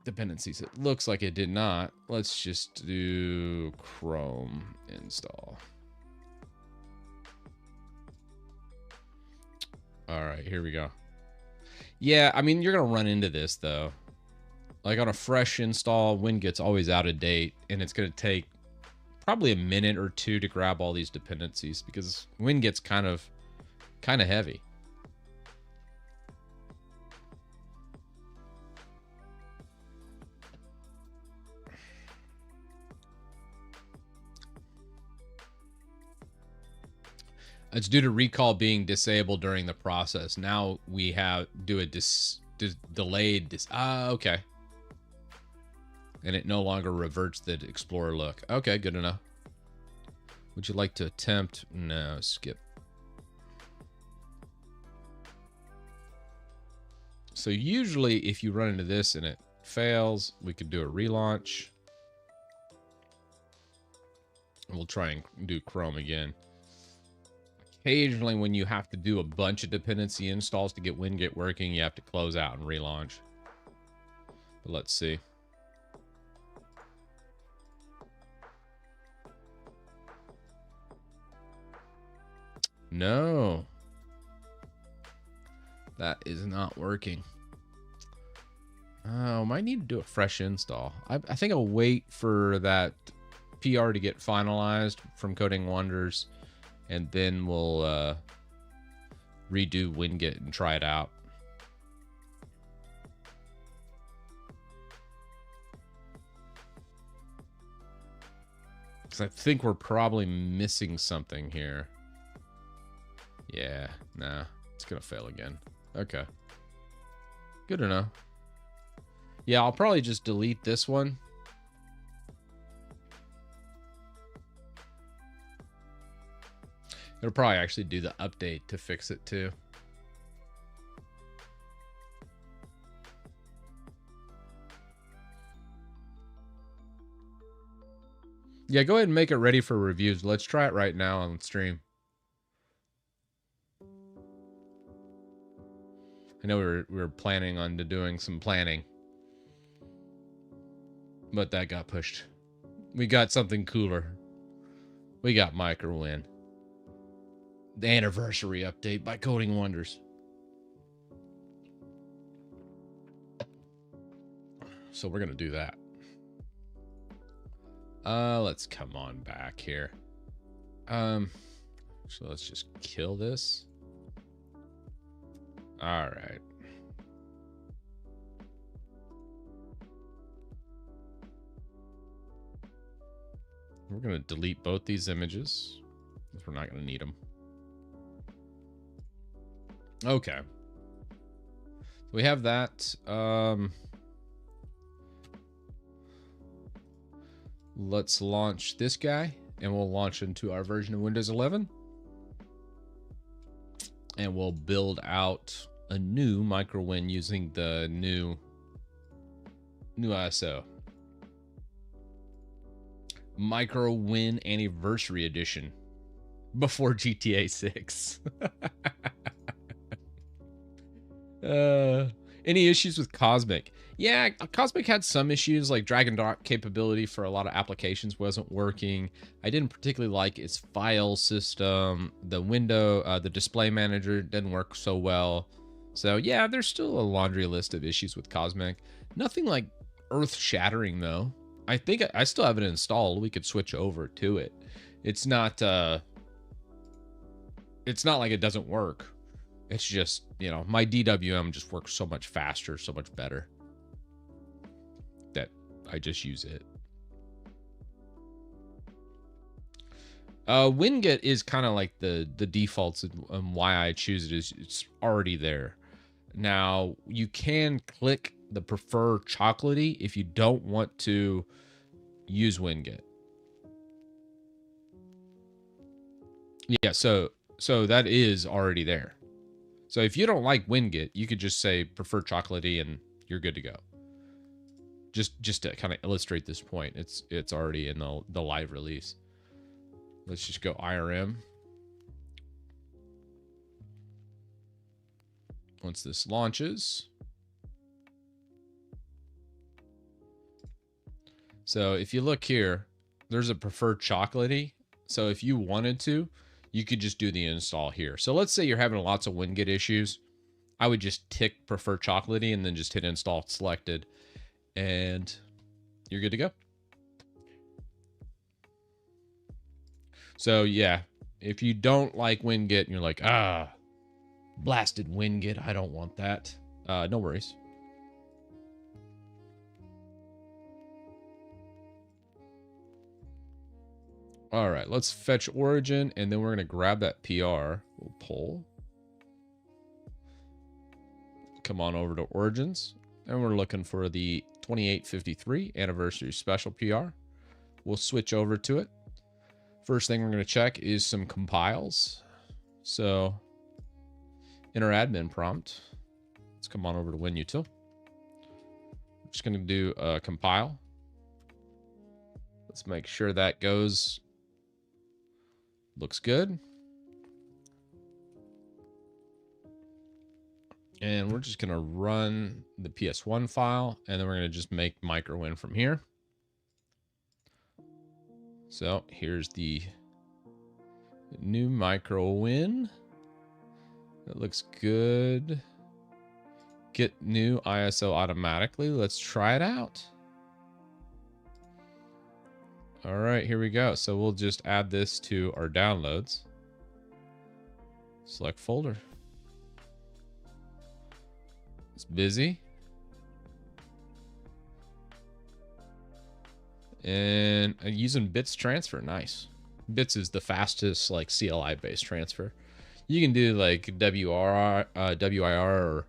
dependencies. It looks like it did not. Let's just do Chrome install. All right, here we go. Yeah, I mean, you're going to run into this, though. Like on a fresh install, WinGet's always out of date, and it's going to take probably a minute or two to grab all these dependencies because WinGet's kind of heavy. It's due to recall being disabled during the process. Now we have do a delayed. Okay. And it no longer reverts the Explorer look. Okay, good enough. Would you like to attempt? No, skip. So usually if you run into this and it fails, we could do a relaunch. We'll try and do Chrome again. Occasionally when you have to do a bunch of dependency installs to get WinGet working, you have to close out and relaunch. But let's see. No. That is not working. Oh, might need to do a fresh install. I think I'll wait for that PR to get finalized from Coding Wonders, and then we'll redo WinGet and try it out. Because I think we're probably missing something here. Yeah, nah, it's gonna fail again. Okay. Good to know. Yeah, I'll probably just delete this one. It'll probably actually do the update to fix it too. Yeah, go ahead and make it ready for reviews. Let's try it right now on stream. I know we were planning on doing some planning, but that got pushed. We got something cooler. We got MicroWin. The anniversary update by Coding Wonders. So we're gonna do that. Let's come on back here. So let's just kill this. All right. We're gonna delete both these images because we're not gonna need them. Okay. We have that. Let's launch this guy, and we'll launch into our version of Windows 11. And we'll build out a new MicroWin using the new ISO. MicroWin Anniversary Edition before GTA 6. Any issues with Cosmic? Yeah, Cosmic had some issues, like drag and drop capability for a lot of applications wasn't working. I didn't particularly like its file system. The window, the display manager didn't work so well. So yeah, there's still a laundry list of issues with Cosmic. Nothing like earth-shattering though. I think I still have it installed. We could switch over to it. It's not like it doesn't work. It's just, you know, my DWM just works so much faster, so much better that I just use it. WinGet is kind of like the defaults, and why I choose it is it's already there. Now, you can click the prefer chocolatey if you don't want to use WinGet. Yeah, so that is already there. So if you don't like WinGet, you could just say prefer chocolatey and you're good to go. Just to kind of illustrate this point, it's already in the live release. Let's just go IRM. Once this launches. So if you look here, there's a preferred chocolatey. So if you wanted to, you could just do the install here. So let's say you're having lots of WinGet issues I would just tick prefer chocolatey and then just hit install selected, and you're good to go. So yeah, if you don't like WinGet and you're like, blasted WinGet, I don't want that. No worries. All right, let's fetch origin, and then we're gonna grab that PR. We'll pull. Come on over to origins, and we're looking for the 2853 anniversary special PR. We'll switch over to it. First thing we're gonna check is some compiles. So in our admin prompt, let's come on over to WinUtil. I'm just gonna do a compile. Let's make sure that goes. Looks good. And we're just going to run the PS1 file, and then we're going to just make microwin from here. So here's the new microwin. That looks good. Get new ISO automatically. Let's try it out. All right, here we go. So we'll just add this to our downloads. Select folder. It's busy. And using Bits transfer, nice. Bits is the fastest like CLI based transfer. You can do like WIR or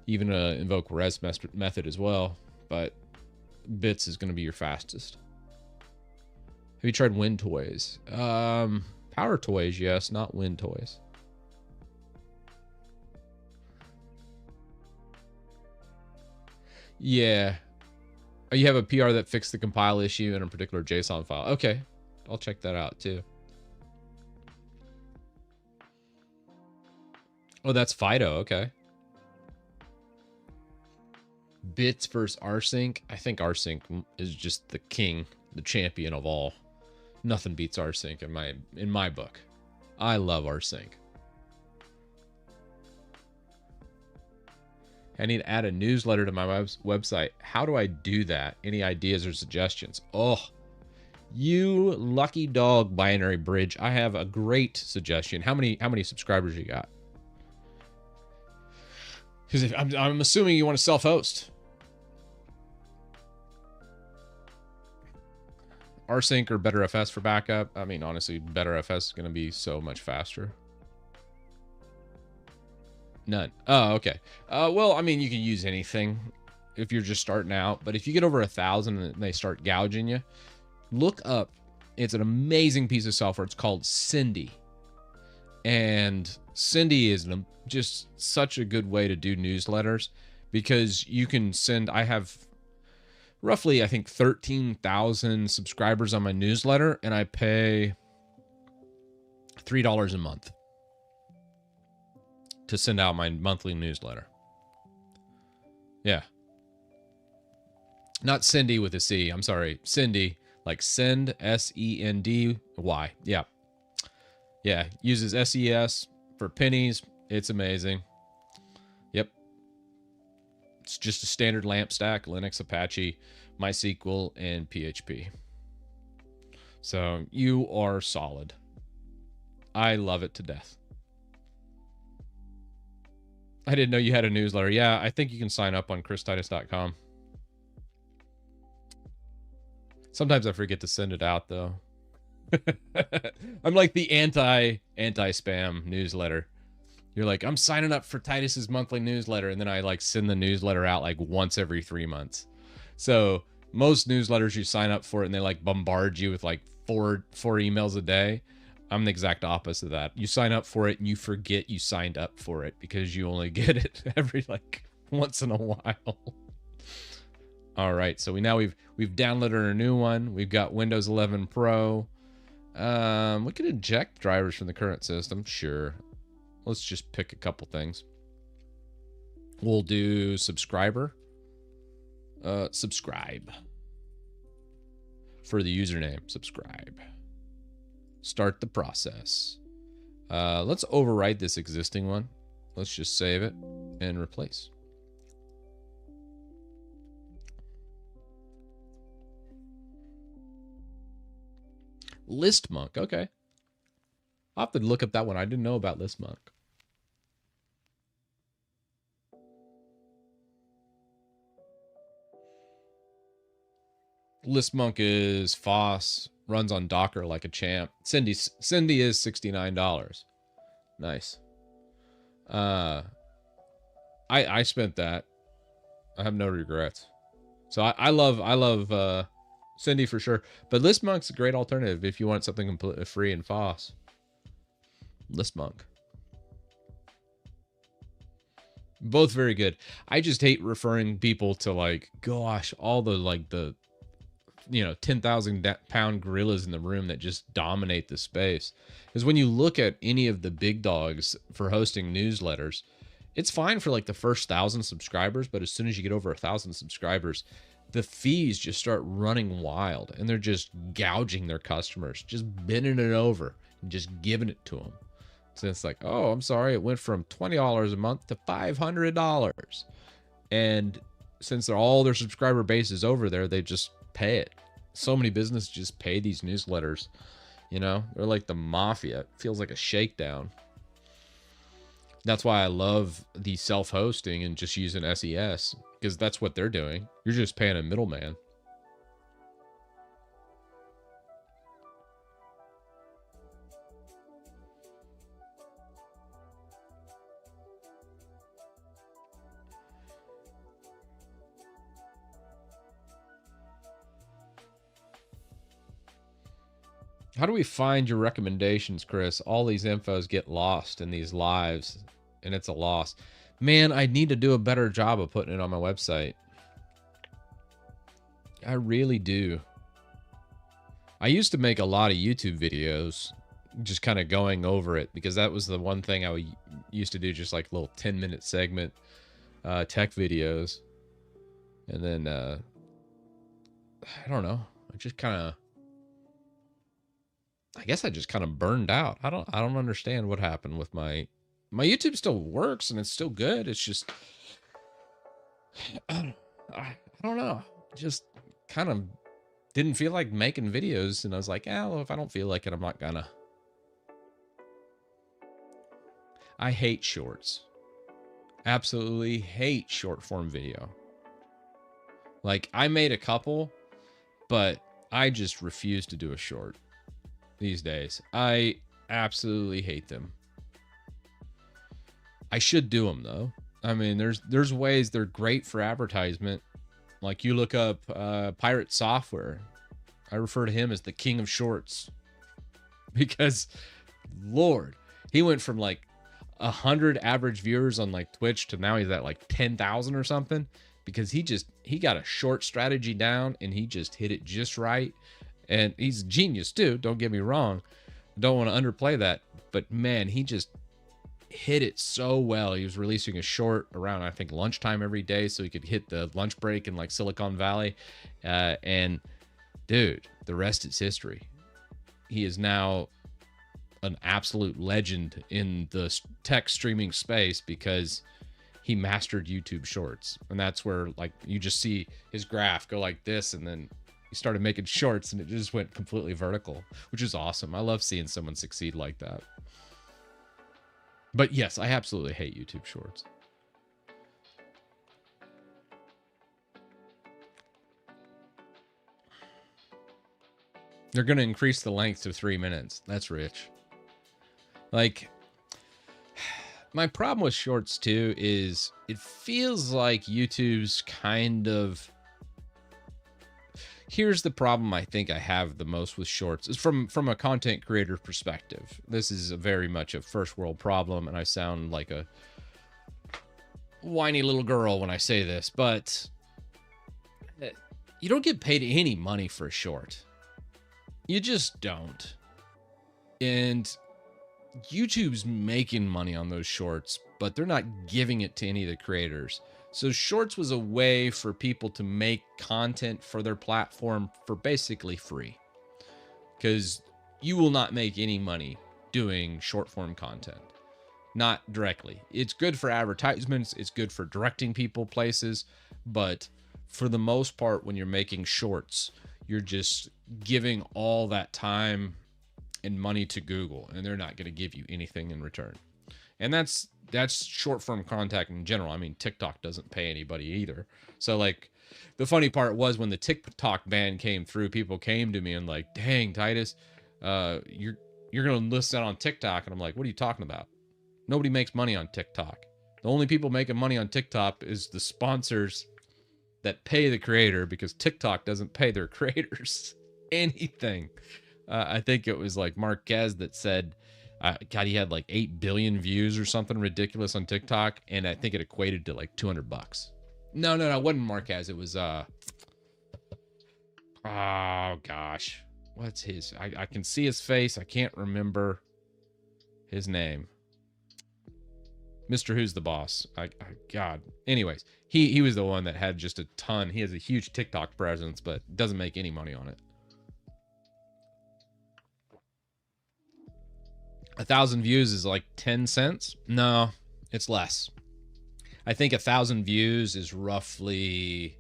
even invoke res method as well, but Bits is going to be your fastest. Have you tried WinToys? Power Toys, yes, not WinToys. Yeah. Oh, you have a PR that fixed the compile issue in a particular JSON file. Okay, I'll check that out too. Oh, that's Fido. Okay. Bits versus rsync. I think rsync is just the king, the champion of all. Nothing beats rsync in my book. I love rsync. I need to add a newsletter to my website. How do I do that? Any ideas or suggestions? Oh, you lucky dog, Binary Bridge. I have a great suggestion. How many subscribers you got? Because I'm assuming you want to self-host. rsync or BetterFS for backup. I mean, honestly, BetterFS is going to be so much faster. None. Oh, okay. Well, I mean, you can use anything if you're just starting out, but if you get over 1,000 and they start gouging you, look up. It's an amazing piece of software. It's called Cindy. And Cindy is just such a good way to do newsletters because you can send, I have roughly, I think, 13,000 subscribers on my newsletter, and I pay $3 a month to send out my monthly newsletter. Yeah. Not Cindy with a C. I'm sorry. Cindy, like send, S-E-N-D-Y. Yeah. Yeah. Uses SES for pennies. It's amazing. Yep. It's just a standard LAMP stack, Linux, Apache, MySQL, and PHP. So you are solid. I love it to death. I didn't know you had a newsletter. Yeah, I think you can sign up on christitus.com. Sometimes I forget to send it out, though. I'm like the anti-spam newsletter. You're like, I'm signing up for Titus's monthly newsletter, and then I like send the newsletter out like once every 3 months. So most newsletters you sign up for it and they like bombard you with like four emails a day. I'm the exact opposite of that. You sign up for it and you forget you signed up for it because you only get it every like once in a while. All right, so we've downloaded a new one. We've got Windows 11 Pro. We could inject drivers from the current system. Sure. Let's just pick a couple things. We'll do subscriber. Subscribe. For the username, subscribe. Start the process. Let's overwrite this existing one. Let's just save it and replace. List Monk. Okay. I'll have to look up that one. I didn't know about List Monk. List Monk is FOSS, runs on Docker like a champ. Cindy is $69. Nice. I spent that. I have no regrets. So I love Cindy for sure. But List Monk's a great alternative if you want something completely free and FOSS. List Monk. Both very good. I just hate referring people to, like, gosh, all the, like, the, you know, 10,000 pound gorillas in the room that just dominate the space. Because when you look at any of the big dogs for hosting newsletters, it's fine for like the first 1,000 subscribers, but as soon as you get over 1,000 subscribers, the fees just start running wild, and they're just gouging their customers, just bending it over and just giving it to them. So it's like, oh, I'm sorry, it went from $20 a month to $500. And since all their subscriber base is over there, they just pay it. So many businesses just pay these newsletters. You know, they're like the mafia. It feels like a shakedown. That's why I love the self-hosting and just using SES, because that's what they're doing. You're just paying a middleman. How do we find your recommendations, Chris? All these infos get lost in these lives, and it's a loss. Man, I need to do a better job of putting it on my website. I really do. I used to make a lot of YouTube videos, just kind of going over it, because that was the one thing I used to do, just like little 10-minute segment tech videos. And then, I don't know. I just kind of... I guess I just kind of burned out. I don't understand what happened with my YouTube. Still works and it's still good. It's just, I don't know. Just kind of didn't feel like making videos. And I was like, yeah, well, if I don't feel like it, I'm not gonna. I hate shorts. Absolutely hate short form video. Like, I made a couple, but I just refuse to do a short these days. I absolutely hate them. I should do them though. I mean, there's ways they're great for advertisement. Like, you look up Pirate Software. I refer to him as the king of shorts, because Lord, he went from like 100 average viewers on like Twitch to now he's at like 10,000 or something, because he got a short strategy down and he just hit it just right. And he's a genius too, don't get me wrong. Don't want to underplay that. But man, he just hit it so well. He was releasing a short around, I think, lunchtime every day, so he could hit the lunch break in like Silicon Valley. And dude, the rest is history. He is now an absolute legend in the tech streaming space because he mastered YouTube Shorts. And that's where, like, you just see his graph go like this, and then he started making shorts and it just went completely vertical, which is awesome. I love seeing someone succeed like that. But yes, I absolutely hate YouTube Shorts. They're going to increase the length to 3 minutes. That's rich. Like, my problem with shorts too is it feels like YouTube's kind of... Here's the problem I think I have the most with shorts is from a content creator perspective. This is very much a first world problem, and I sound like a whiny little girl when I say this, but you don't get paid any money for a short. You just don't. And YouTube's making money on those shorts, but they're not giving it to any of the creators. So shorts was a way for people to make content for their platform for basically free, because you will not make any money doing short form content. not directly. It's good for advertisements, it's good for directing people places, but for the most part, when you're making shorts, you're just giving all that time and money to Google, and they're not going to give you anything in return. And that's short form content in general. I mean, TikTok doesn't pay anybody either. So like, the funny part was when the TikTok ban came through, people came to me and like, dang, Titus, you're going to list that on TikTok. And I'm like, what are you talking about? Nobody makes money on TikTok. The only people making money on TikTok is the sponsors that pay the creator, because TikTok doesn't pay their creators anything. I think it was like Marquez that said, God, he had like 8 billion views or something ridiculous on TikTok, and I think it equated to like $200. No, it wasn't Marquez. It was oh gosh, what's his? I can see his face. I can't remember his name. Mr. Who's the Boss. God. Anyways, he was the one that had just a ton. He has a huge TikTok presence, but doesn't make any money on it. 1,000 views is like 10 cents. No, it's less. I think 1,000 views is roughly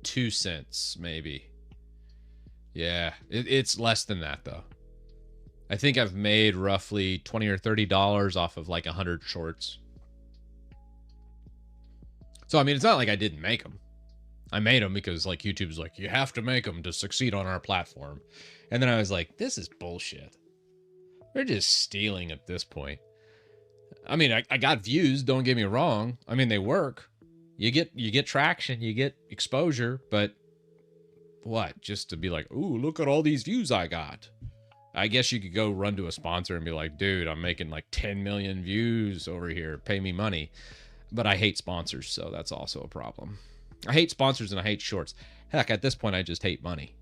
2 cents, maybe. Yeah, it's less than that though. I think I've made roughly $20 or $30 off of like 100 shorts. So, I mean, it's not like I didn't make them. I made them because like YouTube's like, you have to make them to succeed on our platform. And then I was like, this is bullshit. They're just stealing at this point. I mean, I got views, don't get me wrong. I mean, they work. You get traction, you get exposure, but what? Just to be like, ooh, look at all these views I got. I guess you could go run to a sponsor and be like, dude, I'm making like 10 million views over here. Pay me money. But I hate sponsors, so that's also a problem. I hate sponsors and I hate shorts. Heck, at this point, I just hate money.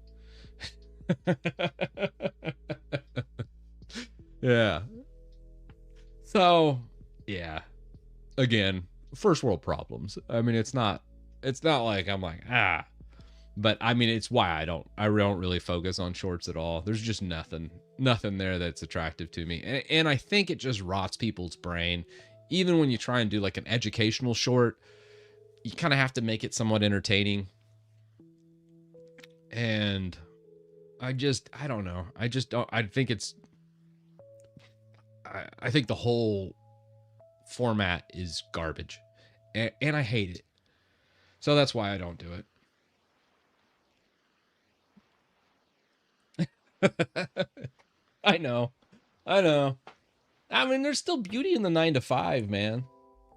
Yeah. So, yeah. Again, first world problems. I mean, it's not like I'm like, but I mean, it's why I don't really focus on shorts at all. There's just nothing there that's attractive to me. And I think it just rots people's brain. Even when you try and do like an educational short, you kind of have to make it somewhat entertaining. And I don't know. I think the whole format is garbage, and I hate it. So that's why I don't do it. I know. I mean, there's still beauty in the 9 to 5, man.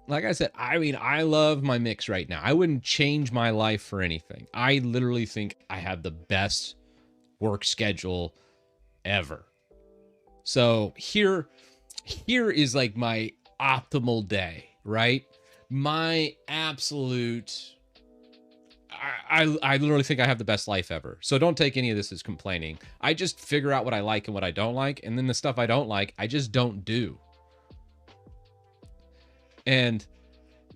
Like I said, I mean, I love my mix right now. I wouldn't change my life for anything. I literally think I have the best work schedule ever. So here is like my optimal day, right? My absolute, I literally think I have the best life ever. So don't take any of this as complaining. I just figure out what I like and what I don't like. And then the stuff I don't like, I just don't do. And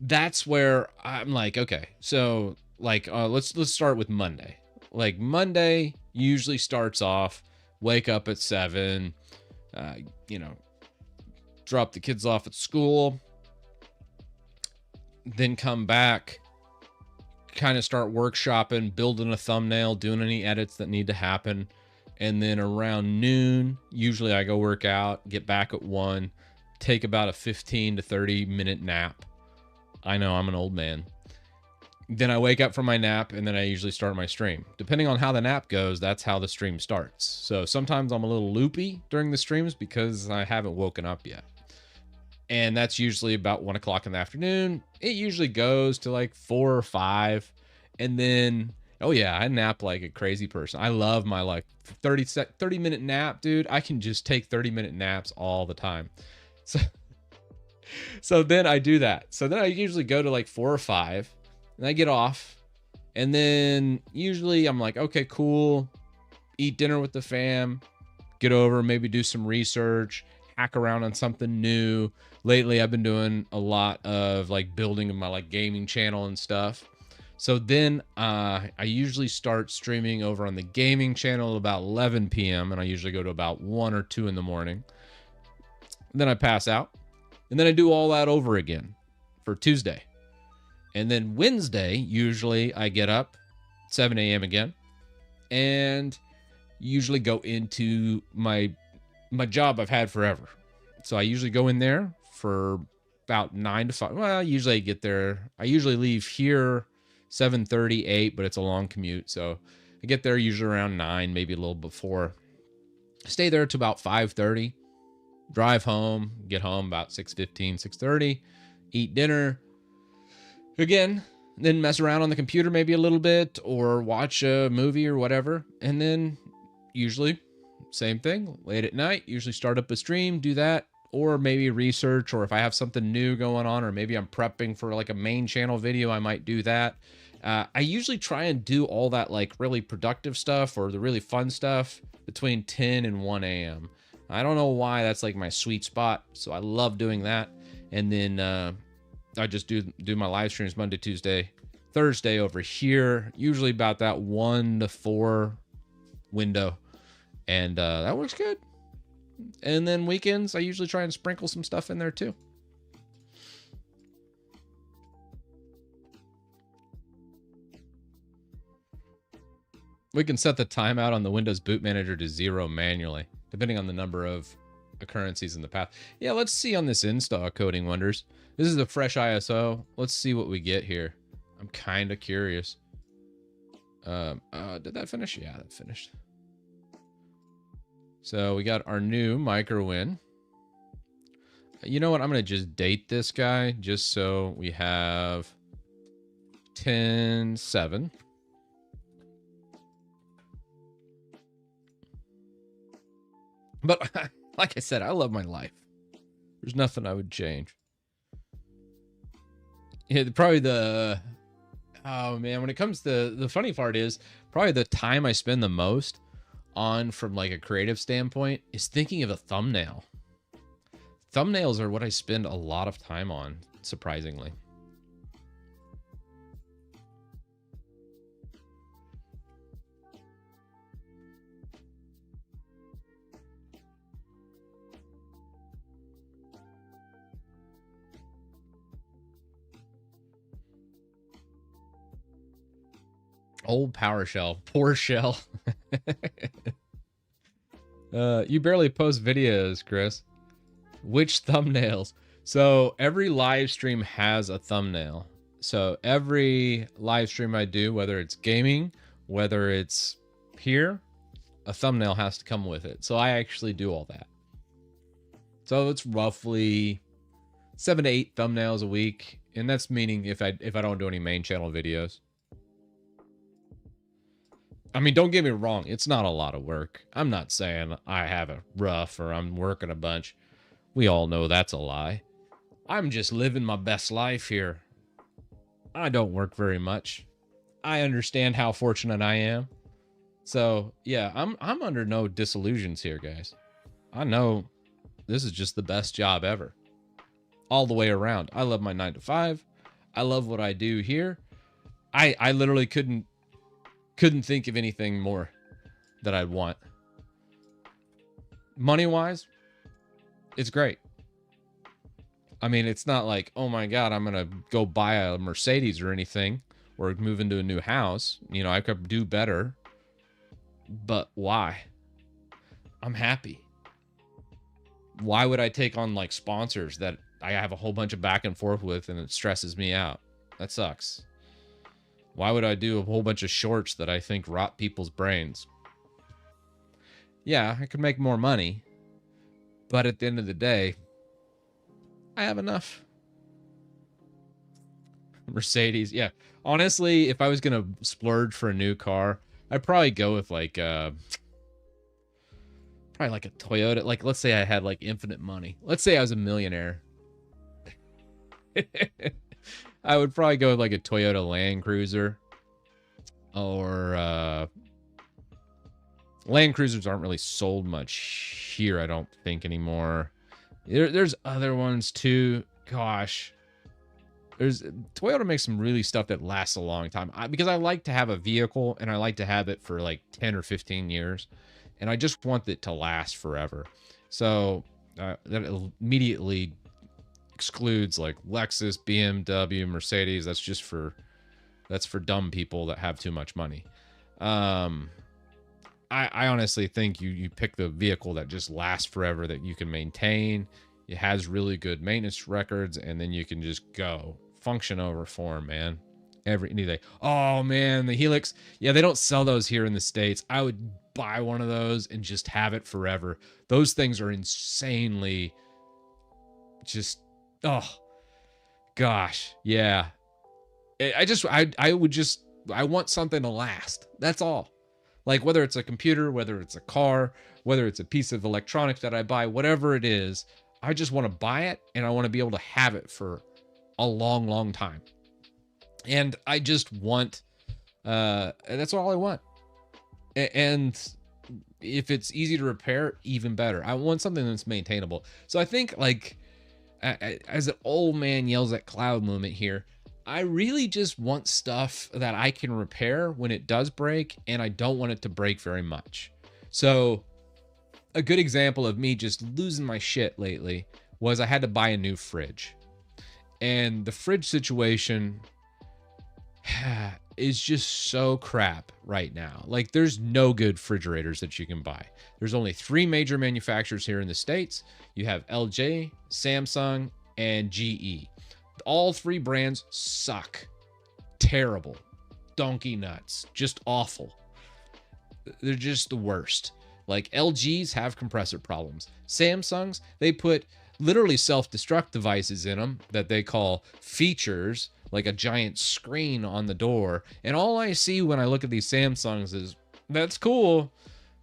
that's where I'm like, okay, so like, let's start with Monday. Like Monday usually starts off, wake up at 7, drop the kids off at school, then come back, kind of start workshopping, building a thumbnail, doing any edits that need to happen. And then around noon, usually I go work out, get back at 1, take about a 15 to 30 minute nap. I know, I'm an old man. Then I wake up from my nap, and then I usually start my stream. Depending on how the nap goes, that's how the stream starts. So sometimes I'm a little loopy during the streams because I haven't woken up yet. And that's usually about 1 o'clock in the afternoon. It usually goes to like 4 or 5. And then, oh yeah, I nap like a crazy person. I love my like 30 minute nap, dude. I can just take 30-minute naps all the time. So then I do that. So then I usually go to like 4 or 5. And I get off, and then usually I'm like, okay, cool. Eat dinner with the fam, get over, maybe do some research, hack around on something new. Lately, I've been doing a lot of like building my like gaming channel and stuff. So then I usually start streaming over on the gaming channel about 11 p.m. and I usually go to about 1 or 2 in the morning. Then I pass out. And then I do all that over again for Tuesday. And then Wednesday, usually I get up 7 a.m. again and usually go into my job I've had forever. So I usually go in there for about 9 to 5. Well, usually I get there. I usually leave here 7:30, 8, but it's a long commute. So I get there usually around 9, maybe a little before. Stay there to about 5:30. Drive home, get home about 6:15, 6:30, eat dinner. Again, then mess around on the computer maybe a little bit or watch a movie or whatever. And then usually same thing, late at night, usually start up a stream, do that, or maybe research, or if I have something new going on, or maybe I'm prepping for like a main channel video, I might do that. I usually try and do all that like really productive stuff or the really fun stuff between 10 and 1 a.m. I don't know why that's like my sweet spot. So I love doing that. And then I just do my live streams Monday, Tuesday, Thursday over here, usually about that 1 to 4 window. And that works good. And then weekends, I usually try and sprinkle some stuff in there too. We can set the timeout on the Windows Boot Manager to 0 manually, depending on the number of occurrences in the path. Yeah, let's see on this install, Coding Wonders. This is a fresh ISO. Let's see what we get here. I'm kind of curious. Did that finish? Yeah, that finished. So we got our new micro-win. You know what? I'm going to just date this guy just so we have 10/7. But like I said, I love my life. There's nothing I would change. Yeah, probably the... Oh, man. When it comes to... The funny part is probably the time I spend the most on from like a creative standpoint is thinking of a thumbnail. Thumbnails are what I spend a lot of time on, surprisingly. Old PowerShell. Poor shell. You barely post videos, Chris. Which thumbnails? So every live stream has a thumbnail. So every live stream I do, whether it's gaming, whether it's here, a thumbnail has to come with it. So I actually do all that. So it's roughly 7 to 8 thumbnails a week. And that's meaning if I don't do any main channel videos. I mean, don't get me wrong. It's not a lot of work. I'm not saying I have it rough or I'm working a bunch. We all know that's a lie. I'm just living my best life here. I don't work very much. I understand how fortunate I am. So, yeah, I'm under no disillusions here, guys. I know this is just the best job ever. All the way around. I love my 9 to 5. I love what I do here. I literally couldn't think of anything more that I'd want. Money-wise, it's great. I mean, it's not like, oh my God, I'm going to go buy a Mercedes or anything or move into a new house. You know, I could do better. But why? I'm happy. Why would I take on like sponsors that I have a whole bunch of back and forth with and it stresses me out? That sucks. Why would I do a whole bunch of shorts that I think rot people's brains? Yeah, I could make more money. But at the end of the day, I have enough. Mercedes, yeah. Honestly, if I was going to splurge for a new car, I'd probably go with like probably like a Toyota. Like, let's say I had like infinite money. Let's say I was a millionaire. I would probably go with like a Toyota Land Cruiser. Or Land Cruisers aren't really sold much here, I don't think, anymore. There's other ones too. Gosh. Toyota makes some really stuff that lasts a long time. Because I like to have a vehicle and I like to have it for like 10 or 15 years. And I just want it to last forever. So that immediately excludes like Lexus, BMW, Mercedes. That's for dumb people that have too much money. I honestly think you pick the vehicle that just lasts forever, that you can maintain. It has really good maintenance records, and then you can just go function over form, man. Every day. Oh man, the Helix. Yeah, they don't sell those here in the States. I would buy one of those and just have it forever. Those things are insanely just, oh gosh, yeah. I want something to last. That's all. Like whether it's a computer, whether it's a car, whether it's a piece of electronics that I buy, whatever it is, I just want to buy it and I want to be able to have it for a long, long time. And I just want, that's all I want. And if it's easy to repair, even better. I want something that's maintainable. So I think, like, as an old man yells at cloud moment here, I really just want stuff that I can repair when it does break, and I don't want it to break very much. So a good example of me just losing my shit lately was I had to buy a new fridge. And the fridge situation is just so crap right now. Like, there's no good refrigerators that you can buy. There's only 3 major manufacturers here in the States. You have LG, Samsung, and GE. All 3 brands suck. Terrible. Donkey nuts. Just awful. They're just the worst. Like, LGs have compressor problems. Samsungs, they put literally self-destruct devices in them that they call features, like a giant screen on the door. And all I see when I look at these Samsungs is, that's cool,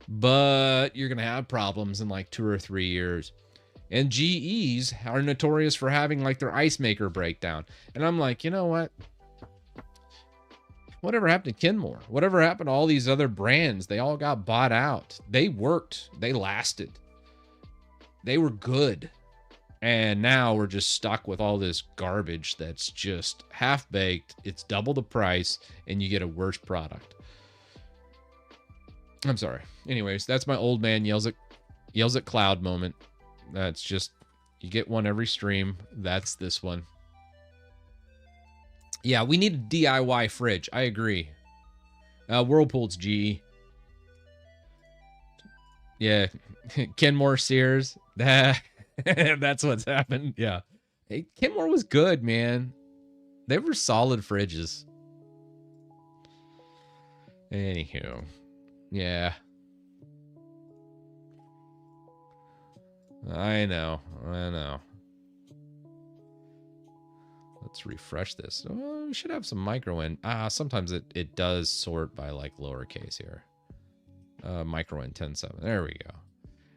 but you're going to have problems in like 2 or 3 years. And GEs are notorious for having like their ice maker breakdown. And I'm like, you know what? Whatever happened to Kenmore? Whatever happened to all these other brands? They all got bought out. They worked. They lasted. They were good. And now we're just stuck with all this garbage that's just half-baked. It's double the price, and you get a worse product. I'm sorry. Anyways, that's my old man yells at cloud moment. That's just, you get one every stream. That's this one. Yeah, we need a DIY fridge. I agree. Whirlpool's GE. Yeah, Kenmore, Sears. That's what's happened. Yeah. Hey, Kenmore was good, man. They were solid fridges. Anywho. Yeah. I know. Let's refresh this. Oh, we should have some micro in. Sometimes it does sort by like lowercase here. Micro in 10.7. There we go.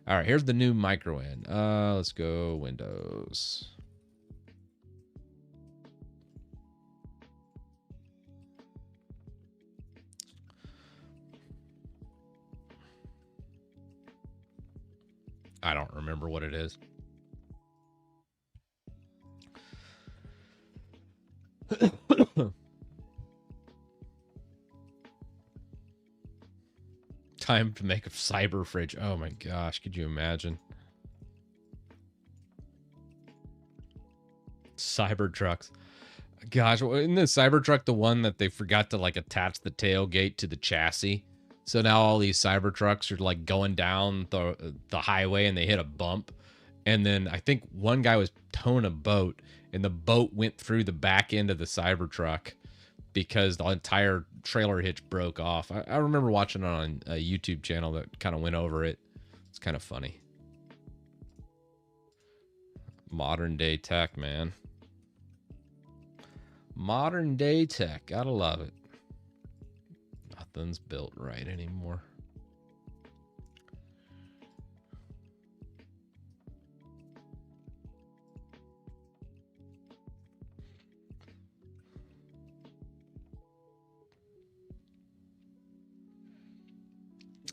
All right, here's the new micro in. Let's go Windows. I don't remember what it is. Time to make a cyber fridge. Oh my gosh, could you imagine? Cybertrucks. Gosh, isn't the Cybertruck the one that they forgot to like attach the tailgate to the chassis? So now all these Cybertrucks are like going down the highway and they hit a bump. And then I think one guy was towing a boat and the boat went through the back end of the Cybertruck because the entire trailer hitch broke off. I remember watching it on a YouTube channel that kind of went over it. It's kind of funny. Modern day tech, man. Modern day tech. Gotta love it. Nothing's built right anymore.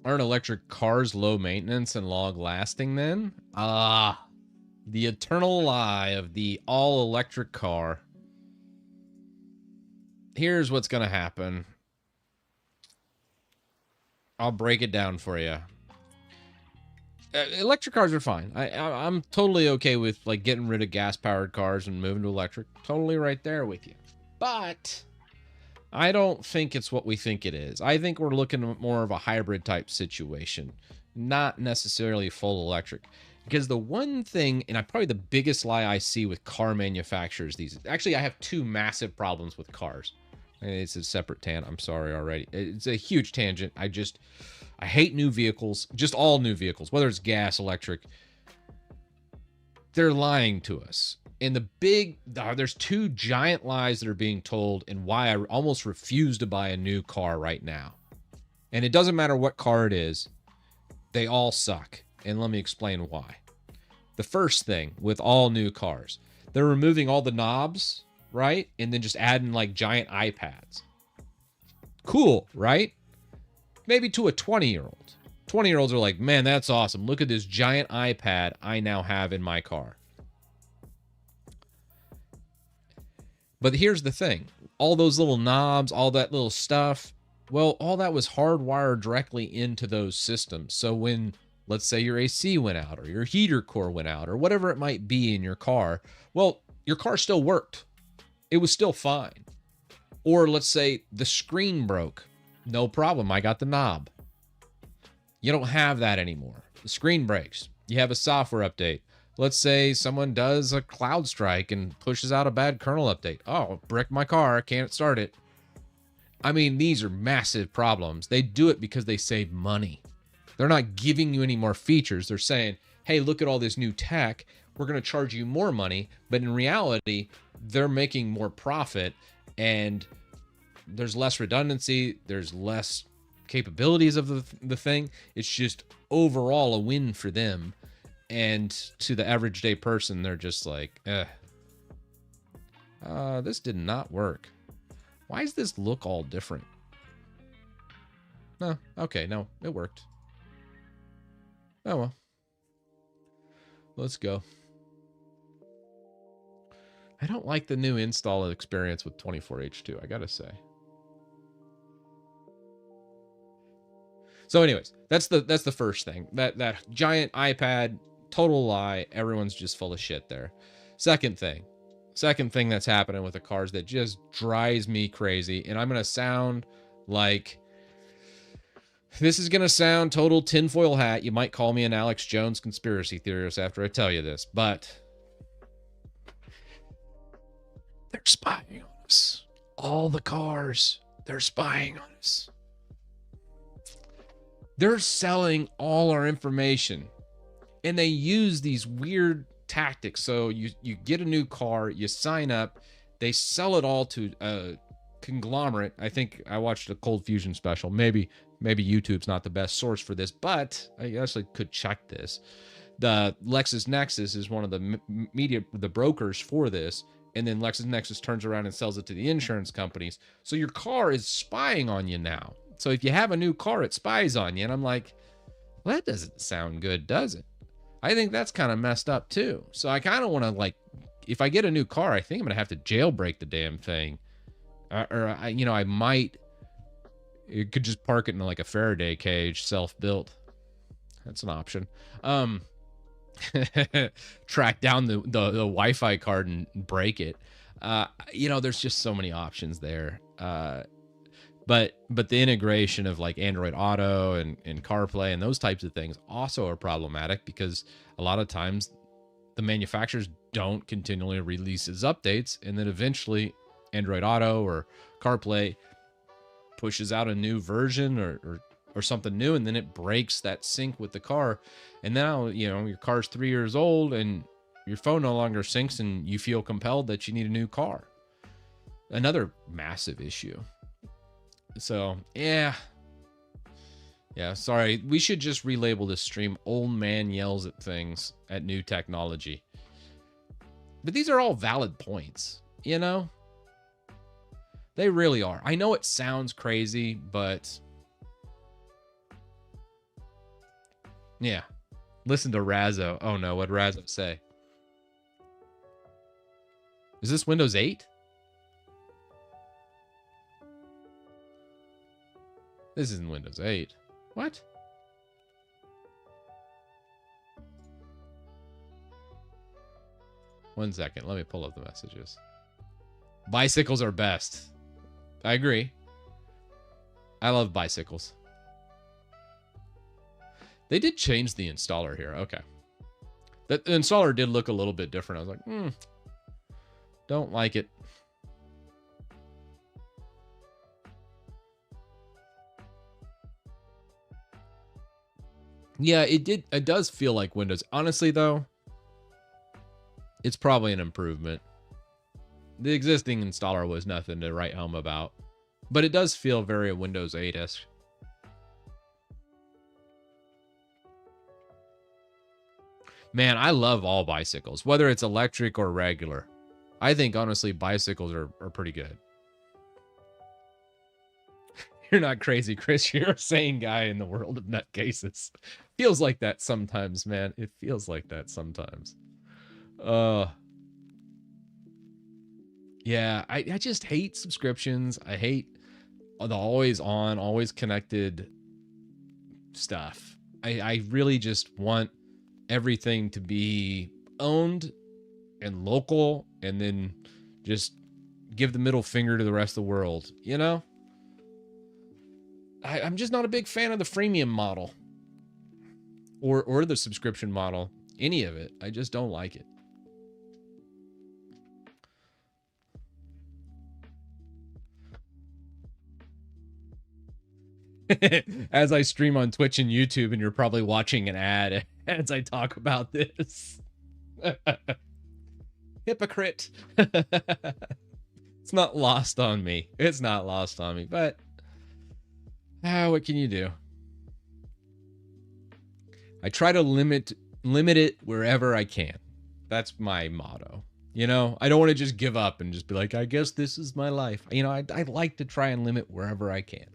Aren't electric cars low maintenance and long lasting then? The eternal lie of the all electric car. Here's what's going to happen. I'll break it down for you. Electric cars are fine. I'm totally okay with like getting rid of gas powered cars and moving to electric. Totally right there with you. But I don't think it's what we think it is. I think we're looking at more of a hybrid type situation, not necessarily full electric. Because the one thing, and probably the biggest lie I see with car manufacturers actually, I have two massive problems with cars. It's a separate tangent. I'm sorry already. It's a huge tangent. I hate new vehicles, just all new vehicles, whether it's gas, electric. They're lying to us. And there's two giant lies that are being told, and why I almost refuse to buy a new car right now. And it doesn't matter what car it is, they all suck. And let me explain why. The first thing with all new cars, they're removing all the knobs, right? And then just adding like giant iPads. Cool, right? Maybe to a 20-year-old. 20-year-olds are like, man, that's awesome. Look at this giant iPad I now have in my car. But here's the thing. All those little knobs, all that little stuff, well, all that was hardwired directly into those systems. So when, let's say your AC went out or your heater core went out or whatever it might be in your car, well, your car still worked. It was still fine. Or let's say the screen broke. No problem. I got the knob. You don't have that anymore. The screen breaks. You have a software update. Let's say someone does a cloud strike and pushes out a bad kernel update. Oh, brick my car. Can't start it. I mean, these are massive problems. They do it because they save money. They're not giving you any more features. They're saying, hey, look at all this new tech. We're going to charge you more money. But in reality, they're making more profit, and there's less redundancy. There's less capabilities of the thing. It's just overall a win for them. And to the average day person, they're just like, this did not work. Why does this look all different? No, okay, no, it worked. Oh well. Let's go. I don't like the new install experience with 24H2, I gotta say. So anyways, that's the first thing. That giant iPad, total lie. Everyone's just full of shit there. Second thing that's happening with the cars that just drives me crazy, and I'm gonna sound like, this is gonna sound total tinfoil hat. You might call me an Alex Jones conspiracy theorist after I tell you this, but they're spying on us. All the cars, they're spying on us. They're selling all our information, and they use these weird tactics. So you get a new car, you sign up, they sell it all to a conglomerate. I think I watched a Cold Fusion special. Maybe YouTube's not the best source for this, but I actually could check this. The LexisNexis is one of the brokers for this, and then LexisNexis turns around and sells it to the insurance companies. So your car is spying on you now. So if you have a new car, it spies on you. And I'm like, well, that doesn't sound good, does it? I think that's kind of messed up too. So I kind of want to, like, if I get a new car, I think I'm going to have to jailbreak the damn thing. I might, you could just park it in like a Faraday cage, self-built. That's an option. Track down the Wi-Fi card and break it. There's just so many options there. But the integration of like Android Auto and CarPlay and those types of things also are problematic, because a lot of times the manufacturers don't continually release its updates, and then eventually Android Auto or CarPlay pushes out a new version or something new, and then it breaks that sync with the car. And now, your car's 3 years old and your phone no longer syncs, and you feel compelled that you need a new car. Another massive issue. So, yeah, sorry. We should just relabel this stream Old Man Yells at Things at New Technology. But these are all valid points, They really are. I know it sounds crazy, but yeah. Listen to Razzo. Oh no, what'd Razzo say? Is this Windows 8? This isn't Windows 8. What? 1 second. Let me pull up the messages. Bicycles are best. I agree. I love bicycles. They did change the installer here. Okay. The installer did look a little bit different. I was like, don't like it. Yeah, it does feel like Windows. Honestly, though, it's probably an improvement. The existing installer was nothing to write home about. But it does feel very Windows 8-ish. Man, I love all bicycles, whether it's electric or regular. I think, honestly, bicycles are pretty good. You're not crazy, Chris. You're a sane guy in the world of nutcases. Feels like that sometimes, man. It feels like that sometimes. Yeah, I just hate subscriptions. I hate the always on, always connected stuff. I really just want everything to be owned and local, and then just give the middle finger to the rest of the world, you know? I'm just not a big fan of the freemium model or the subscription model, any of it. I just don't like it. As I stream on Twitch and YouTube, and you're probably watching an ad as I talk about this. Hypocrite. It's not lost on me. It's not lost on me, but what can you do? I try to limit it wherever I can. That's my motto. You know, I don't want to just give up and just be like, I guess this is my life. You know, I like to try and limit wherever I can.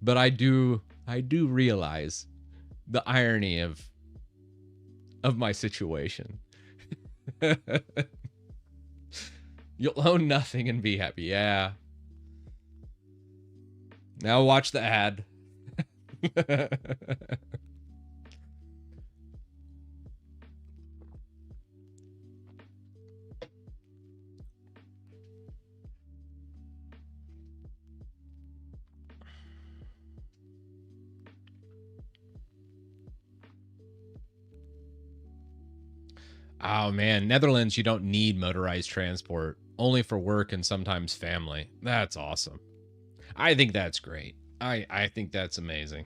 But I do realize the irony of my situation. You'll own nothing and be happy. Yeah. Now watch the ad. Oh man, Netherlands, you don't need motorized transport, only for work and sometimes family. That's awesome. I think that's great. I think that's amazing.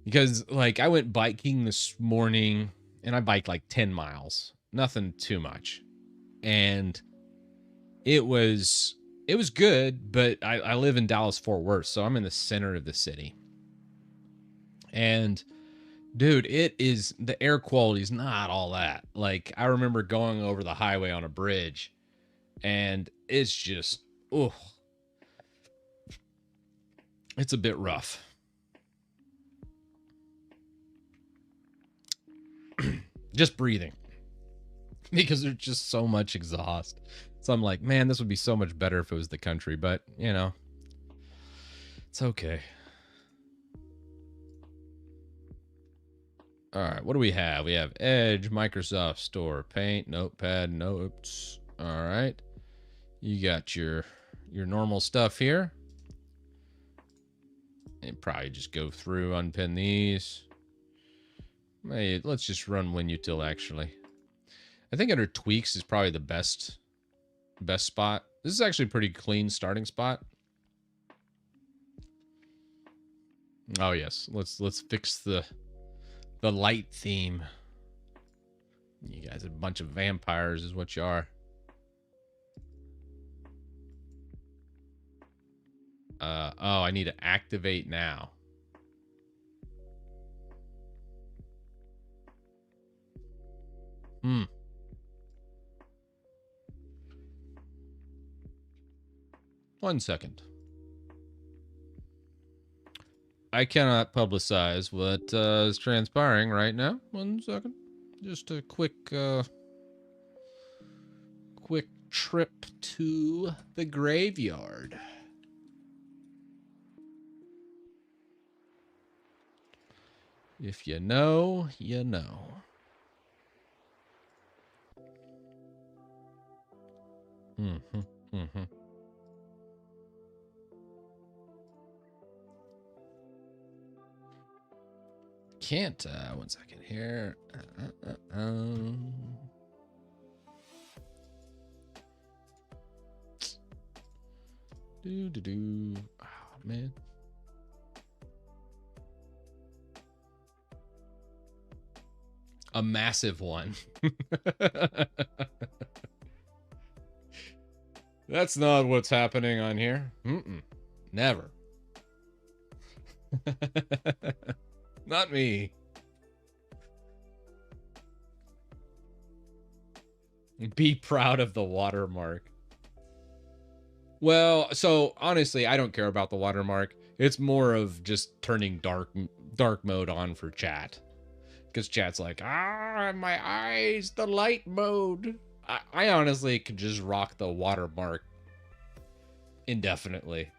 Because like I went biking this morning and I biked like 10 miles. Nothing too much. And it was good, but I live in Dallas Fort Worth, so I'm in the center of the city. And dude, the air quality is not all that. Like I remember going over the highway on a bridge and it's just, it's a bit rough. Just breathing. Because there's just so much exhaust. So I'm like, man, this would be so much better if it was the country, but you know, it's okay. All right, what do we have? We have Edge, Microsoft Store, Paint, Notepad, Notes. All right. You got your normal stuff here. And probably just go through, unpin these. Hey, let's just run WinUtil actually. I think under tweaks is probably the best spot. This is actually a pretty clean starting spot. Oh yes, let's fix the light theme. You guys are a bunch of vampires is what you are. Oh, I need to activate now. Hmm. One second. I cannot publicize what is transpiring right now. 1 second. Just a quick trip to the graveyard. If you know, you know. Mm-hmm. Mm-hmm. Can't, one second here. Oh, man. A massive one. That's not what's happening on here. Never. Not me. Be proud of the watermark. Well, so honestly, I don't care about the watermark. It's more of just turning dark mode on for chat. Because chat's like, my eyes, the light mode. I honestly could just rock the watermark indefinitely.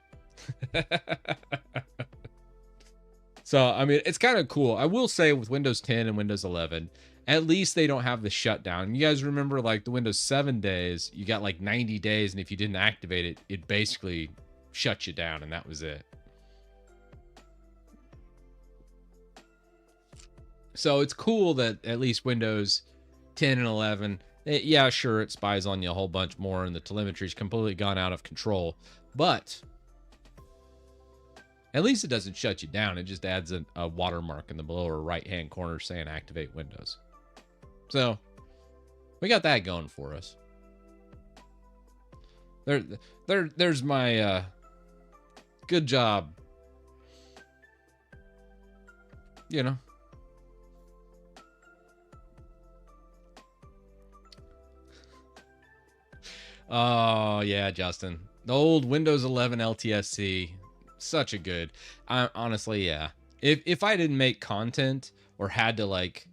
So, I mean, it's kind of cool. I will say with Windows 10 and Windows 11, at least they don't have the shutdown. You guys remember like the Windows 7 days, you got like 90 days, and if you didn't activate it, it basically shut you down, and that was it. So it's cool that at least Windows 10 and 11, yeah, sure, it spies on you a whole bunch more, and the telemetry's completely gone out of control, but at least it doesn't shut you down. It just adds a watermark in the lower right-hand corner saying activate Windows. So we got that going for us. There's my good job. You know. Oh yeah, Justin. The old Windows 11 LTSC. Such a good. Honestly, yeah. If I didn't make content or had to like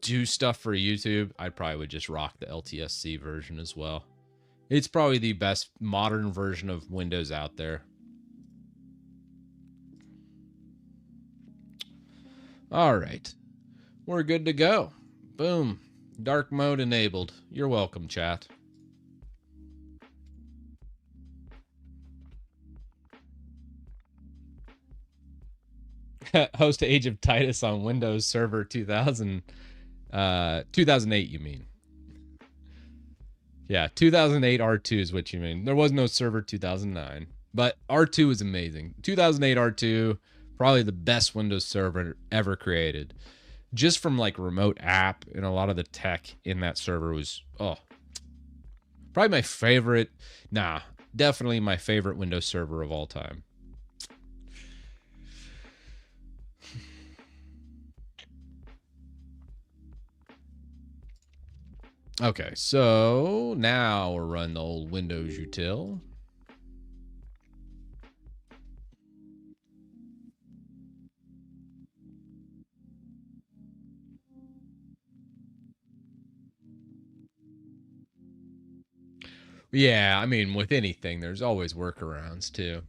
do stuff for YouTube, I probably would just rock the LTSC version as well. It's probably the best modern version of Windows out there. All right. We're good to go. Boom. Dark mode enabled. You're welcome, chat. Host Age of Titus on Windows Server 2000, 2008, you mean? Yeah, 2008 R2 is what you mean. There was no Server 2009, but R2 is amazing. 2008 R2, probably the best Windows server ever created. Just from like remote app and a lot of the tech in that server was, probably my favorite. Definitely my favorite Windows server of all time. Okay, so now we'll run the old Windows util. Yeah, I mean, with anything, there's always workarounds too.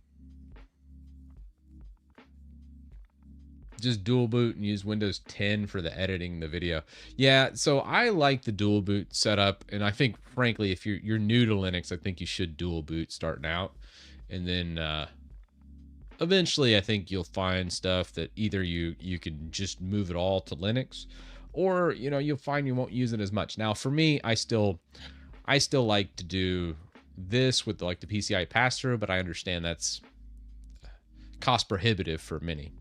Just dual boot and use Windows 10 for the editing the video. Yeah, so I like the dual boot setup, and I think, frankly, if you're new to Linux, I think you should dual boot starting out, and then eventually, I think you'll find stuff that either you can just move it all to Linux, or you'll find you won't use it as much. Now, for me, I still like to do this with like the PCI pass-through, but I understand that's cost prohibitive for many.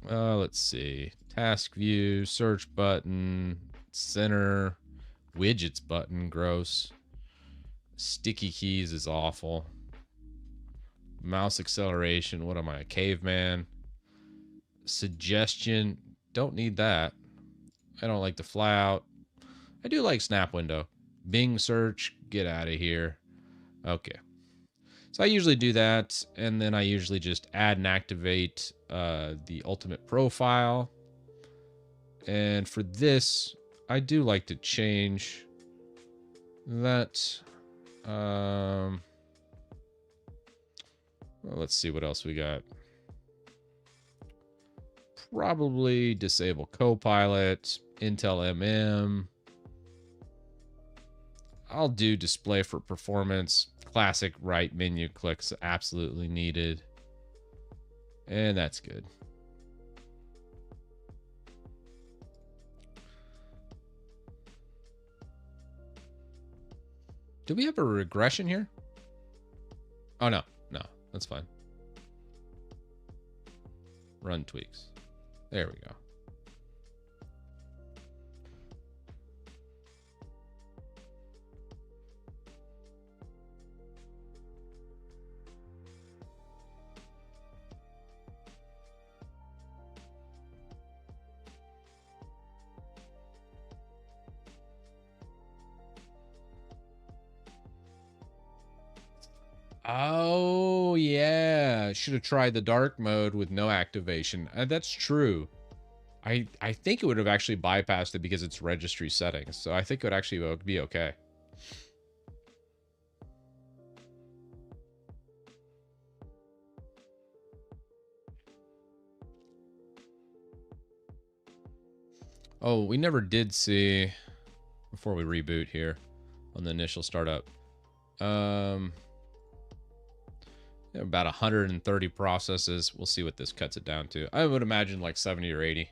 Let's see. Task view, search button, center, widgets button, gross. Sticky keys is awful. Mouse acceleration, what am I, a caveman? Suggestion, don't need that. I don't like the flyout. I do like snap window. Bing search, get out of here. Okay. So I usually do that, and then I usually just add and activate the ultimate profile. And for this, I do like to change that. Well, let's see what else we got. Probably disable Copilot, Intel MM. I'll do display for performance. Classic right menu clicks absolutely needed. And that's good. Do we have a regression here? Oh, no. No, that's fine. Run tweaks. There we go. Oh, yeah. Should have tried the dark mode with no activation. That's true. I think it would have actually bypassed it because it's registry settings. So I think it would actually be okay. Oh, we never did see, before we reboot here on the initial startup, about 130 processes. We'll see what this cuts it down to. I would imagine like 70 or 80.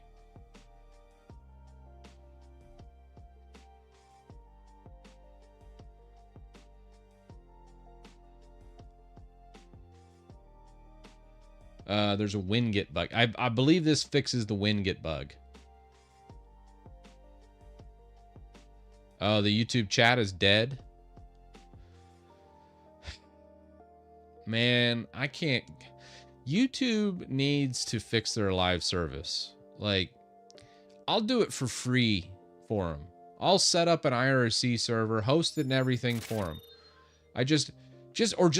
There's a winget bug. I believe this fixes the winget bug. Oh, the YouTube chat is dead. Man, I can't. YouTube needs to fix their live service. Like, I'll do it for free for them. I'll set up an IRC server, host it and everything for them. I just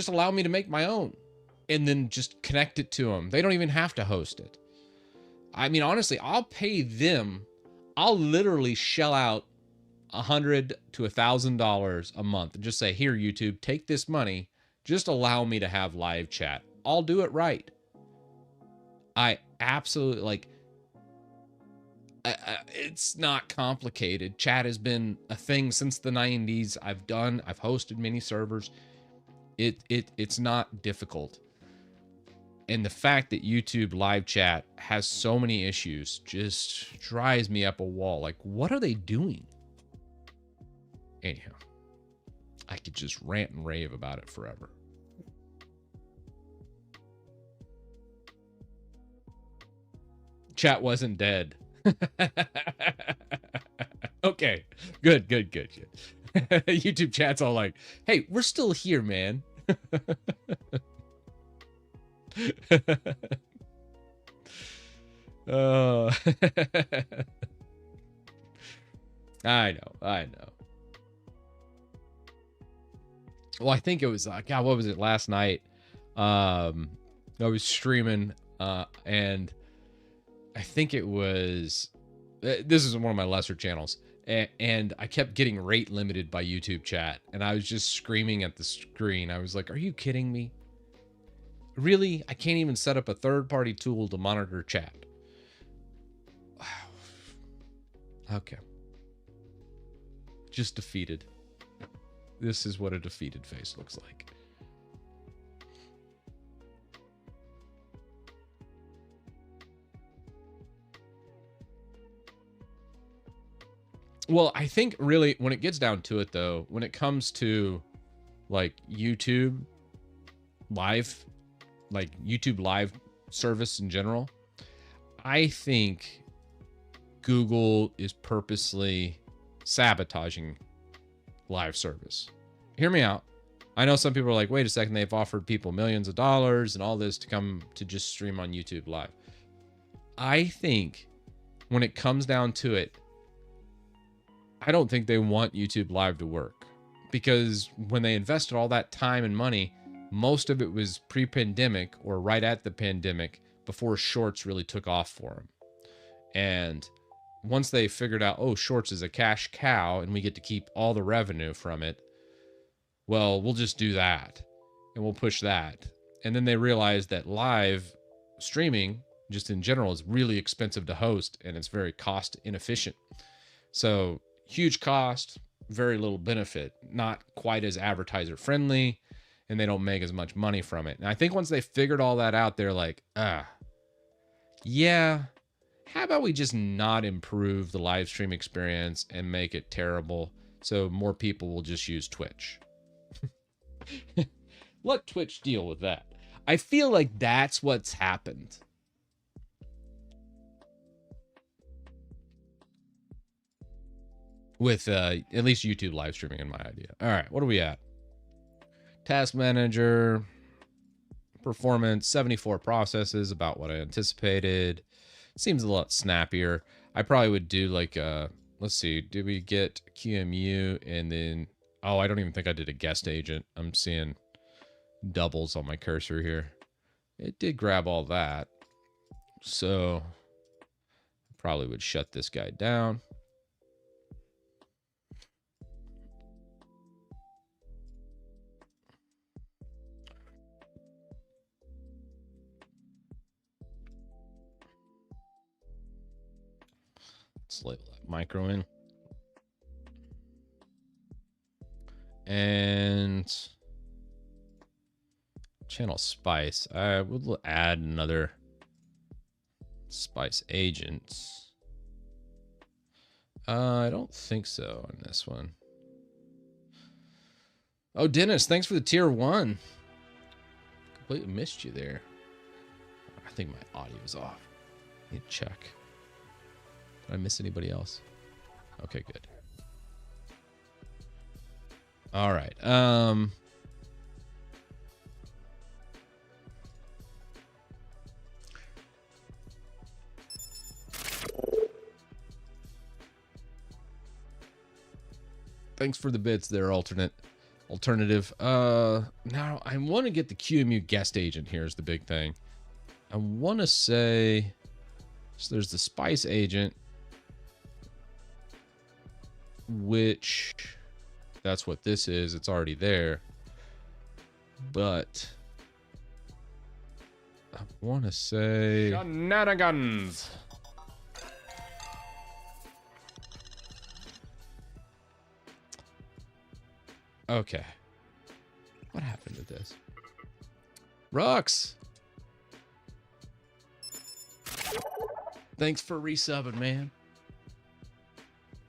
allow me to make my own and then just connect it to them. They don't even have to host it. I mean, honestly, I'll pay them. I'll literally shell out $100 to $1,000 a month and just say, here, YouTube, take this money. Just allow me to have live chat. I'll do it right. I absolutely, like, it's not complicated. Chat has been a thing since the 90s. I've hosted many servers. It's not difficult. And the fact that YouTube live chat has so many issues just drives me up a wall. Like, what are they doing? Anyhow, I could just rant and rave about it forever. Chat wasn't dead. Okay, good. YouTube chat's all like, hey, we're still here, man. I know. Well, I think it was, God, what was it, last night? I was streaming, and I think it was, this is one of my lesser channels, and I kept getting rate limited by YouTube chat, and I was just screaming at the screen. I was like, are you kidding me? Really? I can't even set up a third-party tool to monitor chat. Wow. Okay. Just defeated. This is what a defeated face looks like. Well, I think really when it gets down to it, though, when it comes to like YouTube live service in general, I think Google is purposely sabotaging live service. Hear me out. I know some people are like, wait a second, they've offered people millions of dollars and all this to come to just stream on YouTube live. I think when it comes down to it, I don't think they want YouTube live to work, because when they invested all that time and money, most of it was pre-pandemic or right at the pandemic, before shorts really took off for them. And once they figured out, oh, shorts is a cash cow and we get to keep all the revenue from it, well, we'll just do that and we'll push that. And then they realized that live streaming just in general is really expensive to host and it's very cost inefficient. So huge cost, very little benefit, not quite as advertiser friendly, and they don't make as much money from it. And I think once they figured all that out, they're like, yeah, how about we just not improve the live stream experience and make it terrible so more people will just use Twitch? Let Twitch deal with that. I feel like that's what's happened. With at least YouTube live streaming in my idea. All right, what are we at? Task manager, performance, 74 processes, about what I anticipated. Seems a lot snappier. I probably would do like, let's see, did we get QMU and then, oh, I don't even think I did a guest agent. I'm seeing doubles on my cursor here. It did grab all that. So probably would shut this guy down. Let's label that micro in. And channel spice. I would add another spice agent. I don't think so on this one. Oh, Dennis, thanks for the tier 1. Completely missed you there. I think my audio is off. Need to check. Did I miss anybody else? Okay, good. All right. Thanks for the bits there, alternative. Now I want to get the QMU guest agent here is the big thing. I want to say, so there's the spice agent, which that's what this is. It's already there. But I want to say shenanigans. Okay. What happened to this? Rux! Thanks for resubbing, man.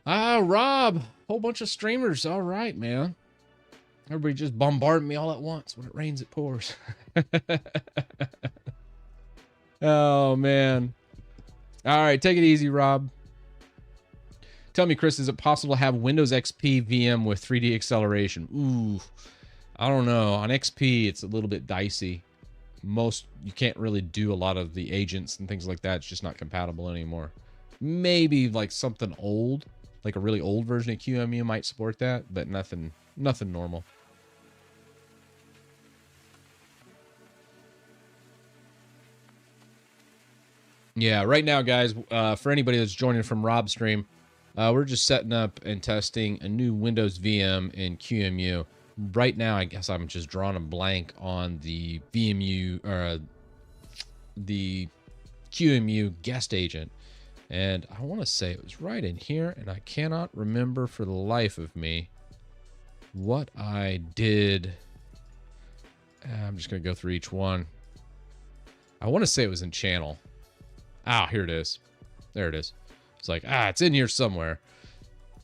Ah, Rob! Whole bunch of streamers. All right, man. Everybody just bombarding me all at once. When it rains, it pours. Oh, man. All right, take it easy, Rob. Tell me, Chris, is it possible to have Windows XP VM with 3D acceleration? Ooh, I don't know. On XP, it's a little bit dicey. You can't really do a lot of the agents and things like that. It's just not compatible anymore. Maybe like something old, like a really old version of QMU might support that, but nothing normal. Yeah, right now, guys, for anybody that's joining from Rob's stream, we're just setting up and testing a new Windows VM in QMU. Right now, I guess I'm just drawing a blank on the VMU or the QMU guest agent. And I want to say it was right in here, and I cannot remember for the life of me what I did. I'm just going to go through each one. I want to say it was in channel. Ah, here it is. There it is. It's like, it's in here somewhere.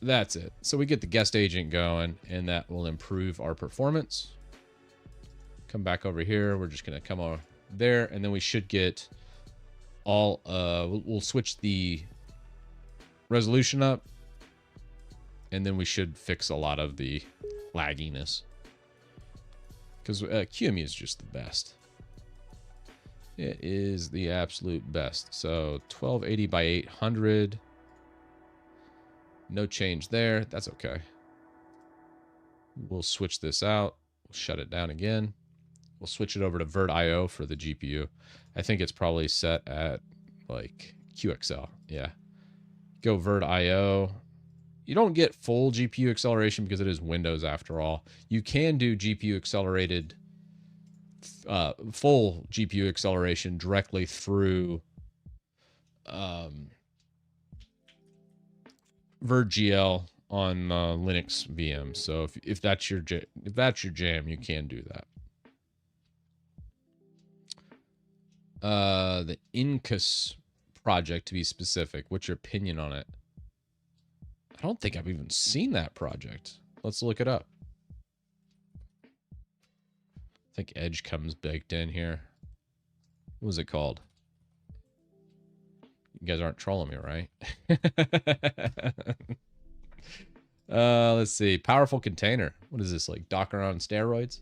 That's it. So we get the guest agent going, and that will improve our performance. Come back over here. We're just going to come over there, and then we should get all, we'll switch the resolution up, and then we should fix a lot of the lagginess. Because QMU is just the best. It is the absolute best. So 1280 by 800. No change there. That's okay. We'll switch this out. We'll shut it down again. We'll switch it over to VirtIO for the GPU. I think it's probably set at like QXL. Yeah. Go VirtIO. You don't get full GPU acceleration because it is Windows after all. You can do GPU accelerated, full GPU acceleration directly through VirtGL on Linux VMs. So if that's your jam, you can do that. The Incus project, to be specific. What's your opinion on it? I don't think I've even seen that project. Let's look it up. I think Edge comes baked in here. What was it called? You guys aren't trolling me, right? Let's see. Powerful container. What is this, like Docker on steroids?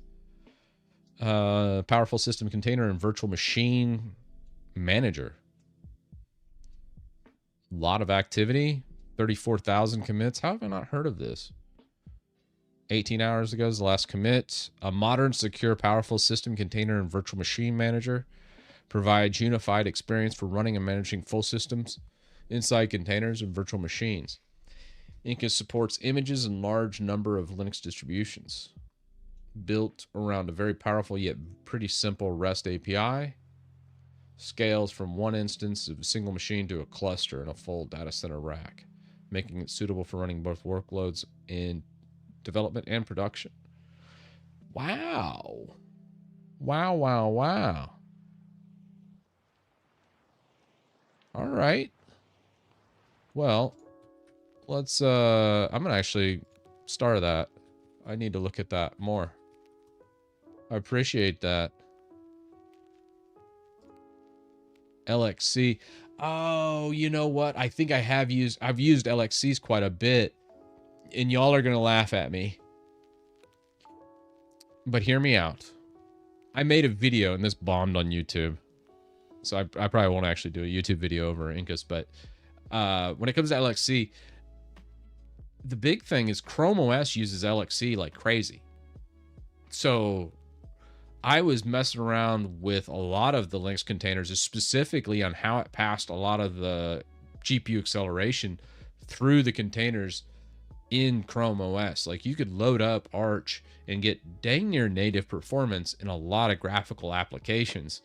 Powerful system container and virtual machine manager. A lot of activity. 34,000 commits. How have I not heard of this? 18 hours ago is the last commit. A modern, secure, powerful system container and virtual machine manager provides unified experience for running and managing full systems inside containers and virtual machines. Incus supports images and large number of Linux distributions. Built around a very powerful yet pretty simple REST API. Scales from one instance of a single machine to a cluster in a full data center rack, making it suitable for running both workloads in development and production. Wow. Wow, wow, wow. All right. Well, let's I'm going to actually start that. I need to look at that more. I appreciate that. LXC. Oh, you know what? I think I've used LXCs quite a bit, and y'all are going to laugh at me. But hear me out. I made a video and this bombed on YouTube. So I probably won't actually do a YouTube video over Incus, but when it comes to LXC, the big thing is Chrome OS uses LXC like crazy. So I was messing around with a lot of the Linux containers, specifically on how it passed a lot of the GPU acceleration through the containers in Chrome OS. Like you could load up Arch and get dang near native performance in a lot of graphical applications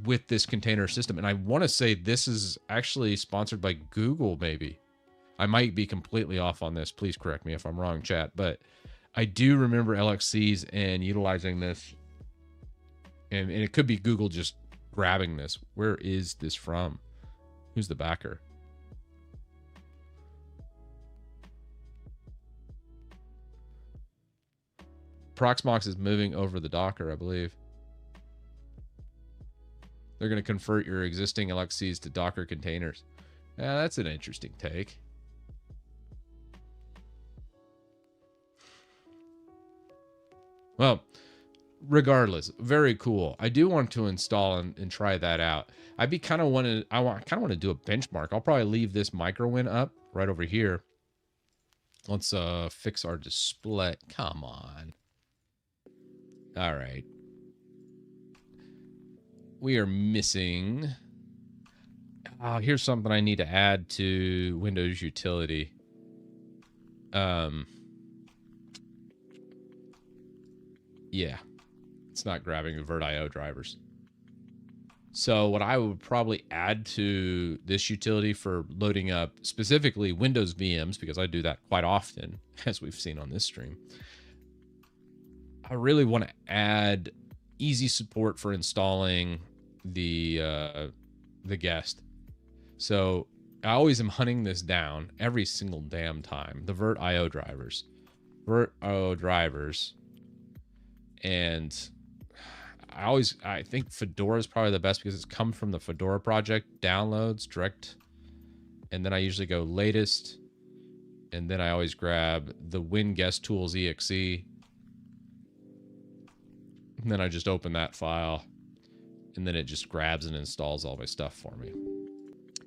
with this container system. And I want to say this is actually sponsored by Google, maybe. I might be completely off on this. Please correct me if I'm wrong, chat. But I do remember LXCs and utilizing this. And it could be Google just grabbing this. Where is this from? Who's the backer? Proxmox is moving over the Docker, I believe. They're going to convert your existing LXCs to Docker containers. Yeah, that's an interesting take. Well, regardless, very cool. I do want to install and try that out. I kind of want to do a benchmark. I'll probably leave this microwin up right over here. Let's fix our display. Come on. All right. We are missing. Oh, here's something I need to add to Windows utility. Yeah, it's not grabbing the VirtIO drivers. So what I would probably add to this utility for loading up specifically Windows VMs, because I do that quite often, as we've seen on this stream. I really want to add easy support for installing the guest. So I always am hunting this down every single damn time. The VirtIO drivers. And I think Fedora is probably the best because it's come from the Fedora project, downloads, direct. And then I usually go latest. And then I always grab the WinGuest Tools exe. And then I just open that file. And then it just grabs and installs all my stuff for me.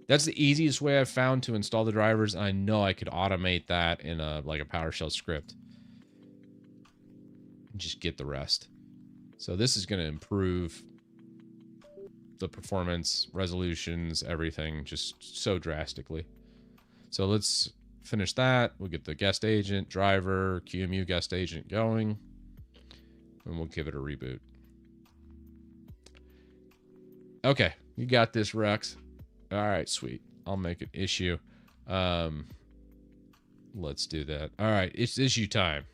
That's the easiest way I've found to install the drivers. And I know I could automate that in like a PowerShell script. Just get the rest. So this is going to improve the performance, resolutions, everything just so drastically. So let's finish that. We'll get the guest agent, driver, QEMU guest agent going, and we'll give it a reboot. Okay, you got this, Rex. All right, sweet. I'll make an issue. Let's do that. All right, it's issue time.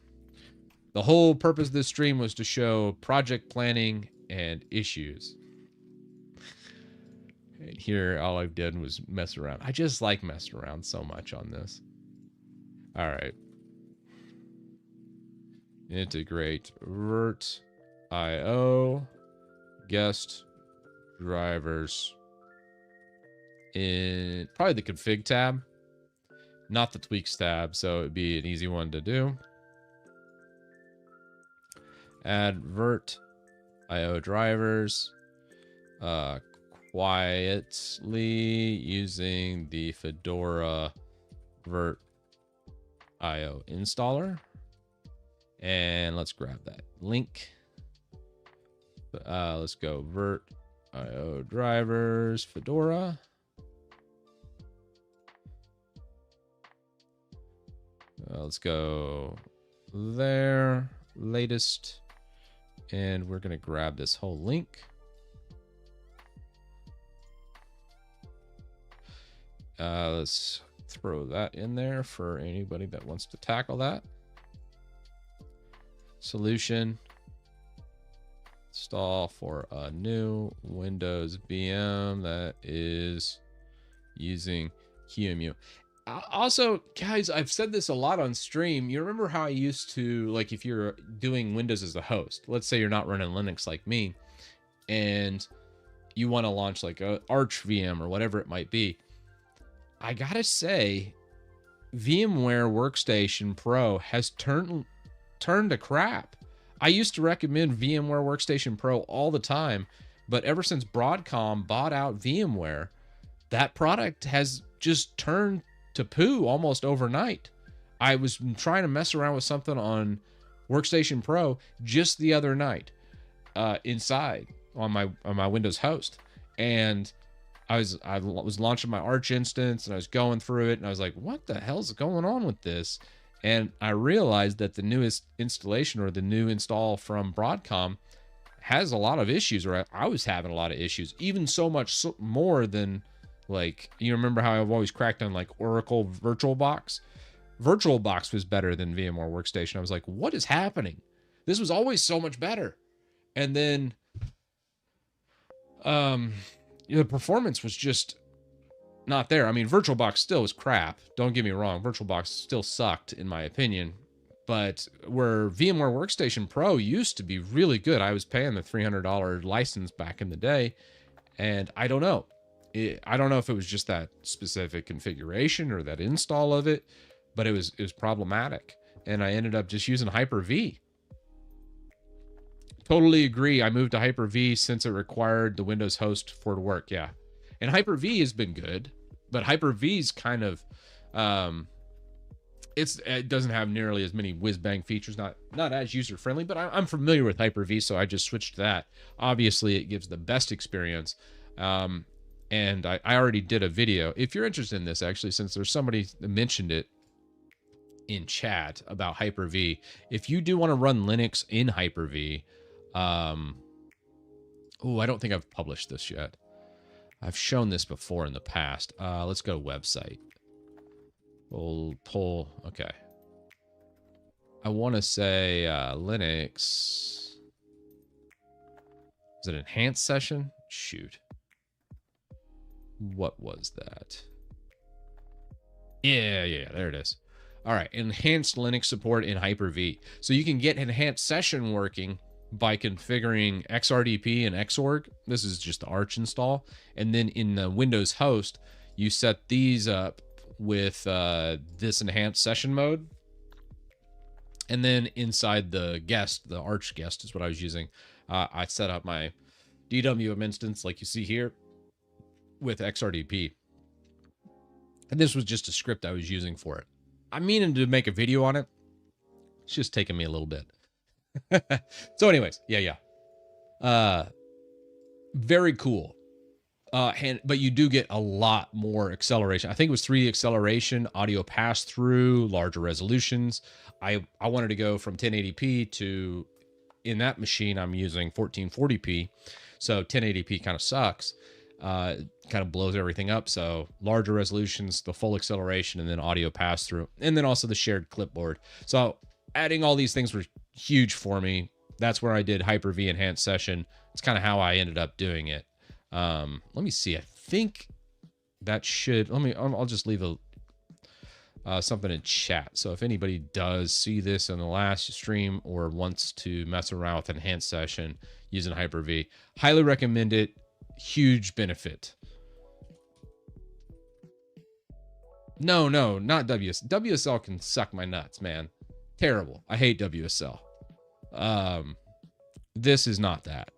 The whole purpose of this stream was to show project planning and issues. And here, all I did was mess around. I just like messing around so much on this. All right. Integrate vert IO guest drivers in probably the config tab, not the tweaks tab, so it'd be an easy one to do. Add vert IO drivers quietly using the Fedora vert IO installer. And let's grab that link. Let's go vert IO drivers Fedora. Let's go there, latest, and we're going to grab this whole link. Let's throw that in there for anybody that wants to tackle that. Solution. Install for a new Windows VM that is using QEMU. Also, guys, I've said this a lot on stream. You remember how I used to, like, if you're doing Windows as a host, let's say you're not running Linux like me, and you want to launch like a Arch VM or whatever it might be. I gotta say, VMware Workstation Pro has turned to crap. I used to recommend VMware Workstation Pro all the time, but ever since Broadcom bought out VMware, that product has just turned to poo almost overnight. I was trying to mess around with something on Workstation Pro just the other night, inside on my Windows host, and I was launching my Arch instance, and I was going through it, and I was like, what the hell's going on with this? And I realized that the newest installation, or the new install from Broadcom, has a lot of issues, or I was having a lot of issues, even so much more than, like, you remember how I've always cracked on like Oracle VirtualBox? VirtualBox was better than VMware Workstation. I was like, what is happening? This was always so much better. And then the performance was just not there. I mean, VirtualBox still was crap. Don't get me wrong. VirtualBox still sucked, in my opinion. But where VMware Workstation Pro used to be really good, I was paying the $300 license back in the day, and I don't know. I don't know if it was just that specific configuration or that install of it, but it was problematic, and I ended up just using Hyper-V. Totally agree. I moved to Hyper-V since it required the Windows host for it to work. Yeah, and Hyper-V has been good, but Hyper-V's kind of it doesn't have nearly as many whiz-bang features, not as user-friendly, but I'm familiar with Hyper-V, so I just switched to that. Obviously, it gives the best experience. And I already did a video. If you're interested in this, actually, since there's somebody that mentioned it in chat about Hyper-V, if you do want to run Linux in Hyper-V, I don't think I've published this yet. I've shown this before in the past. Let's go to website. We'll pull, okay. I want to say Linux. Is it enhanced session? Shoot. What was that? Yeah, there it is. All right, enhanced Linux support in Hyper-V. So you can get enhanced session working by configuring XRDP and Xorg. This is just the Arch install. And then in the Windows host, you set these up with this enhanced session mode. And then inside the guest, the Arch guest is what I was using. I set up my DWM instance like you see here with XRDP. And this was just a script I was using for it. I'm meaning to make a video on it. It's just taking me a little bit. So anyways, yeah. Very cool. But you do get a lot more acceleration. I think it was 3 acceleration, audio pass-through, larger resolutions. I wanted to go from 1080p to, in that machine, I'm using 1440p. So 1080p kind of sucks. kind of blows everything up. So larger resolutions, the full acceleration, and then audio pass through, and then also the shared clipboard. So adding all these things were huge for me. That's where I did Hyper-V Enhanced Session. It's kind of how I ended up doing it. Let me see. I think that should, I'll just leave something in chat. So if anybody does see this in the last stream or wants to mess around with Enhanced Session using Hyper-V, highly recommend it. Huge benefit. No, not WSL can suck my nuts, man. Terrible. I hate WSL. This is not that.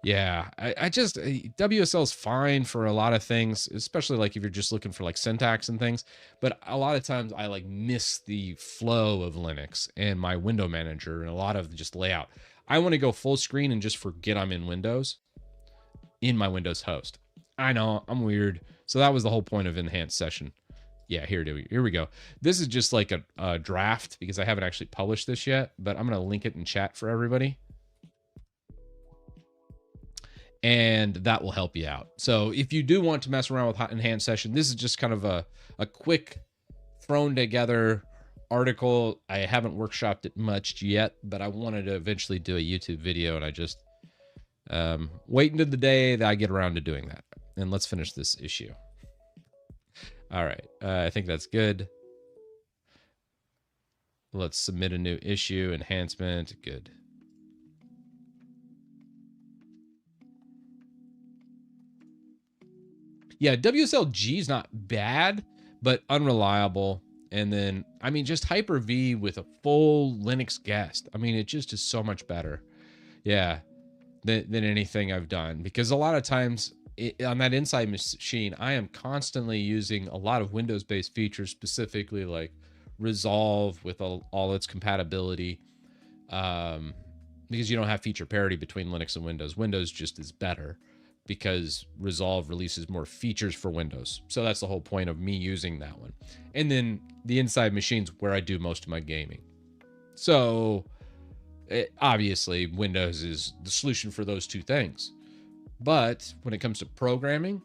Yeah, I just, WSL is fine for a lot of things, especially like if you're just looking for like syntax and things. But a lot of times I like miss the flow of Linux and my window manager and a lot of just layout. I want to go full screen and just forget I'm in Windows in my Windows host. I know, I'm weird. So that was the whole point of Enhanced Session. Yeah, here we go. This is just like a draft because I haven't actually published this yet, but I'm going to link it in chat for everybody. And that will help you out. So if you do want to mess around with Enhanced Session, this is just kind of a quick thrown together article. I haven't workshopped it much yet, but I wanted to eventually do a YouTube video, and I just wait until the day that I get around to doing that. And let's finish this issue. All right, I think that's good. Let's submit a new issue, enhancement, good. Yeah, WSL-G is not bad, but unreliable. And then, I mean, just Hyper-V with a full Linux guest. I mean, it just is so much better. Yeah, than anything I've done. Because a lot of times on that inside machine, I am constantly using a lot of Windows-based features, specifically like Resolve with all its compatibility. Because you don't have feature parity between Linux and Windows. Windows just is better because Resolve releases more features for Windows. So that's the whole point of me using that one. And then the inside machine's where I do most of my gaming. So obviously Windows is the solution for those two things. But when it comes to programming,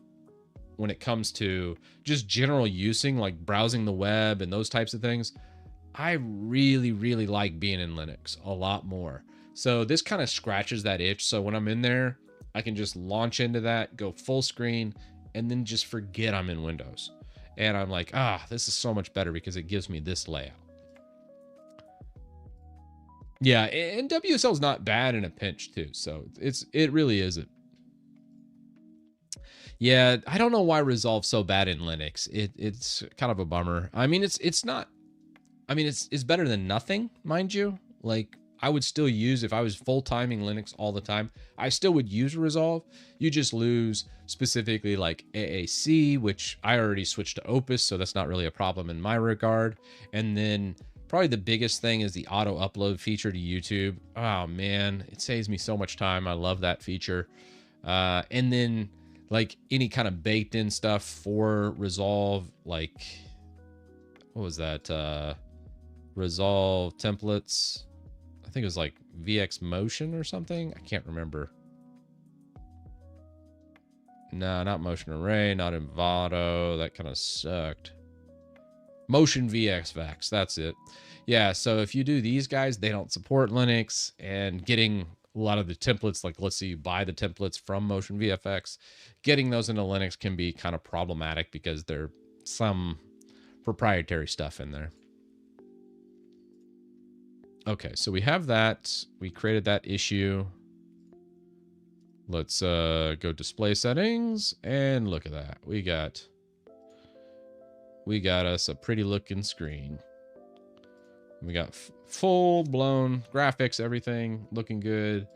when it comes to just general using, like browsing the web and those types of things, I really, really like being in Linux a lot more. So this kind of scratches that itch. So when I'm in there, I can just launch into that, go full screen, and then just forget I'm in Windows. And I'm like, this is so much better because it gives me this layout. Yeah, and WSL is not bad in a pinch too. So it really isn't. Yeah, I don't know why Resolve's so bad in Linux. It's kind of a bummer. I mean, it's not. I mean, it's better than nothing, mind you. Like, I would still use, if I was full-timing Linux all the time, I still would use Resolve. You just lose specifically like AAC, which I already switched to Opus, so that's not really a problem in my regard. And then probably the biggest thing is the auto upload feature to YouTube. Oh man, it saves me so much time. I love that feature. And then like any kind of baked in stuff for Resolve, like, what was that? Resolve templates. I think it was like VX Motion or something. I can't remember. No, not Motion Array, not Envato. That kind of sucked. Motion VXVax, that's it. Yeah, so if you do these guys, they don't support Linux, and getting a lot of the templates, like let's say you buy the templates from Motion VFX, getting those into Linux can be kind of problematic because there's some proprietary stuff in there. Okay, so we have that. We created that issue. Let's go display settings and look at that. We got us a pretty looking screen. We got full blown graphics, everything looking good.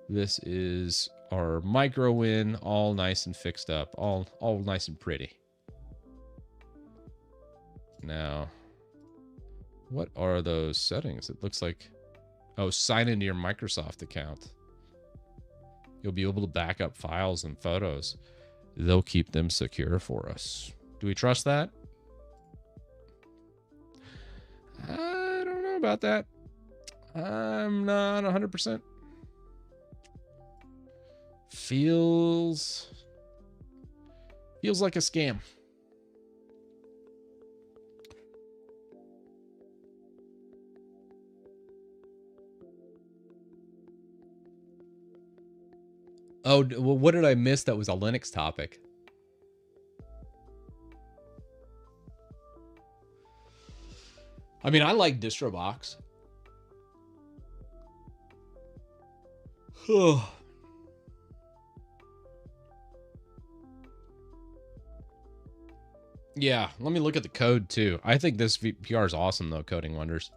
This is our micro win, all nice and fixed up, all nice and pretty. Now, what are those settings? It looks like, oh, sign into your Microsoft account. You'll be able to back up files and photos. They'll keep them secure for us. Do we trust that? I don't know about that. I'm not 100%. Feels like a scam. Oh, well, what did I miss that was a Linux topic? I mean, I like DistroBox. Yeah, let me look at the code too. I think this PR is awesome though, Coding Wonders.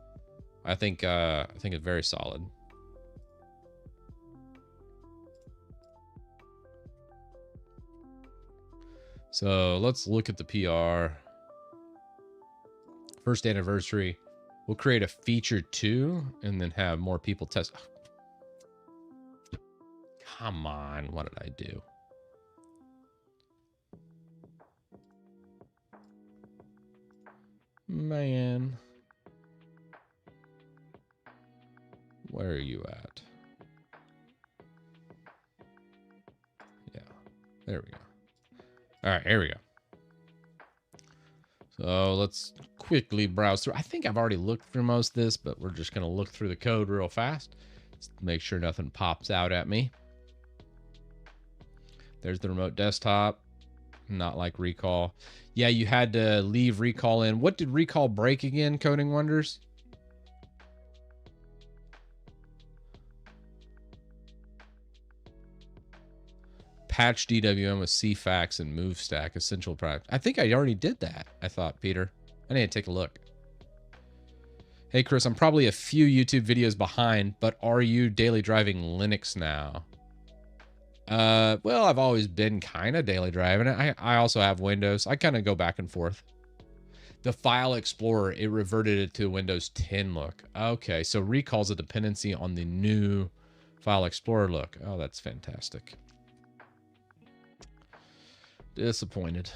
I think it's very solid. So let's look at the PR. First anniversary. We'll create a feature too, and then have more people test. Come on, what did I do? Man. Where are you at? Yeah, there we go. All right, here we go. So let's quickly browse through. I think I've already looked through most of this, but we're just going to look through the code real fast. Just to make sure nothing pops out at me. There's the remote desktop. Not like recall. Yeah, you had to leave recall in. What did recall break again, Coding Wonders? Patch DWM with CFAX and move stack essential product. I think I already did that. I thought, Peter. I need to take a look. Hey, Chris, I'm probably a few YouTube videos behind, but are you daily driving Linux now? Well, I've always been kind of daily driving it. I also have Windows. I kind of go back and forth. The File Explorer, it reverted it to Windows 10 look. Okay, so recalls a dependency on the new File Explorer look. Oh, that's fantastic. Disappointed.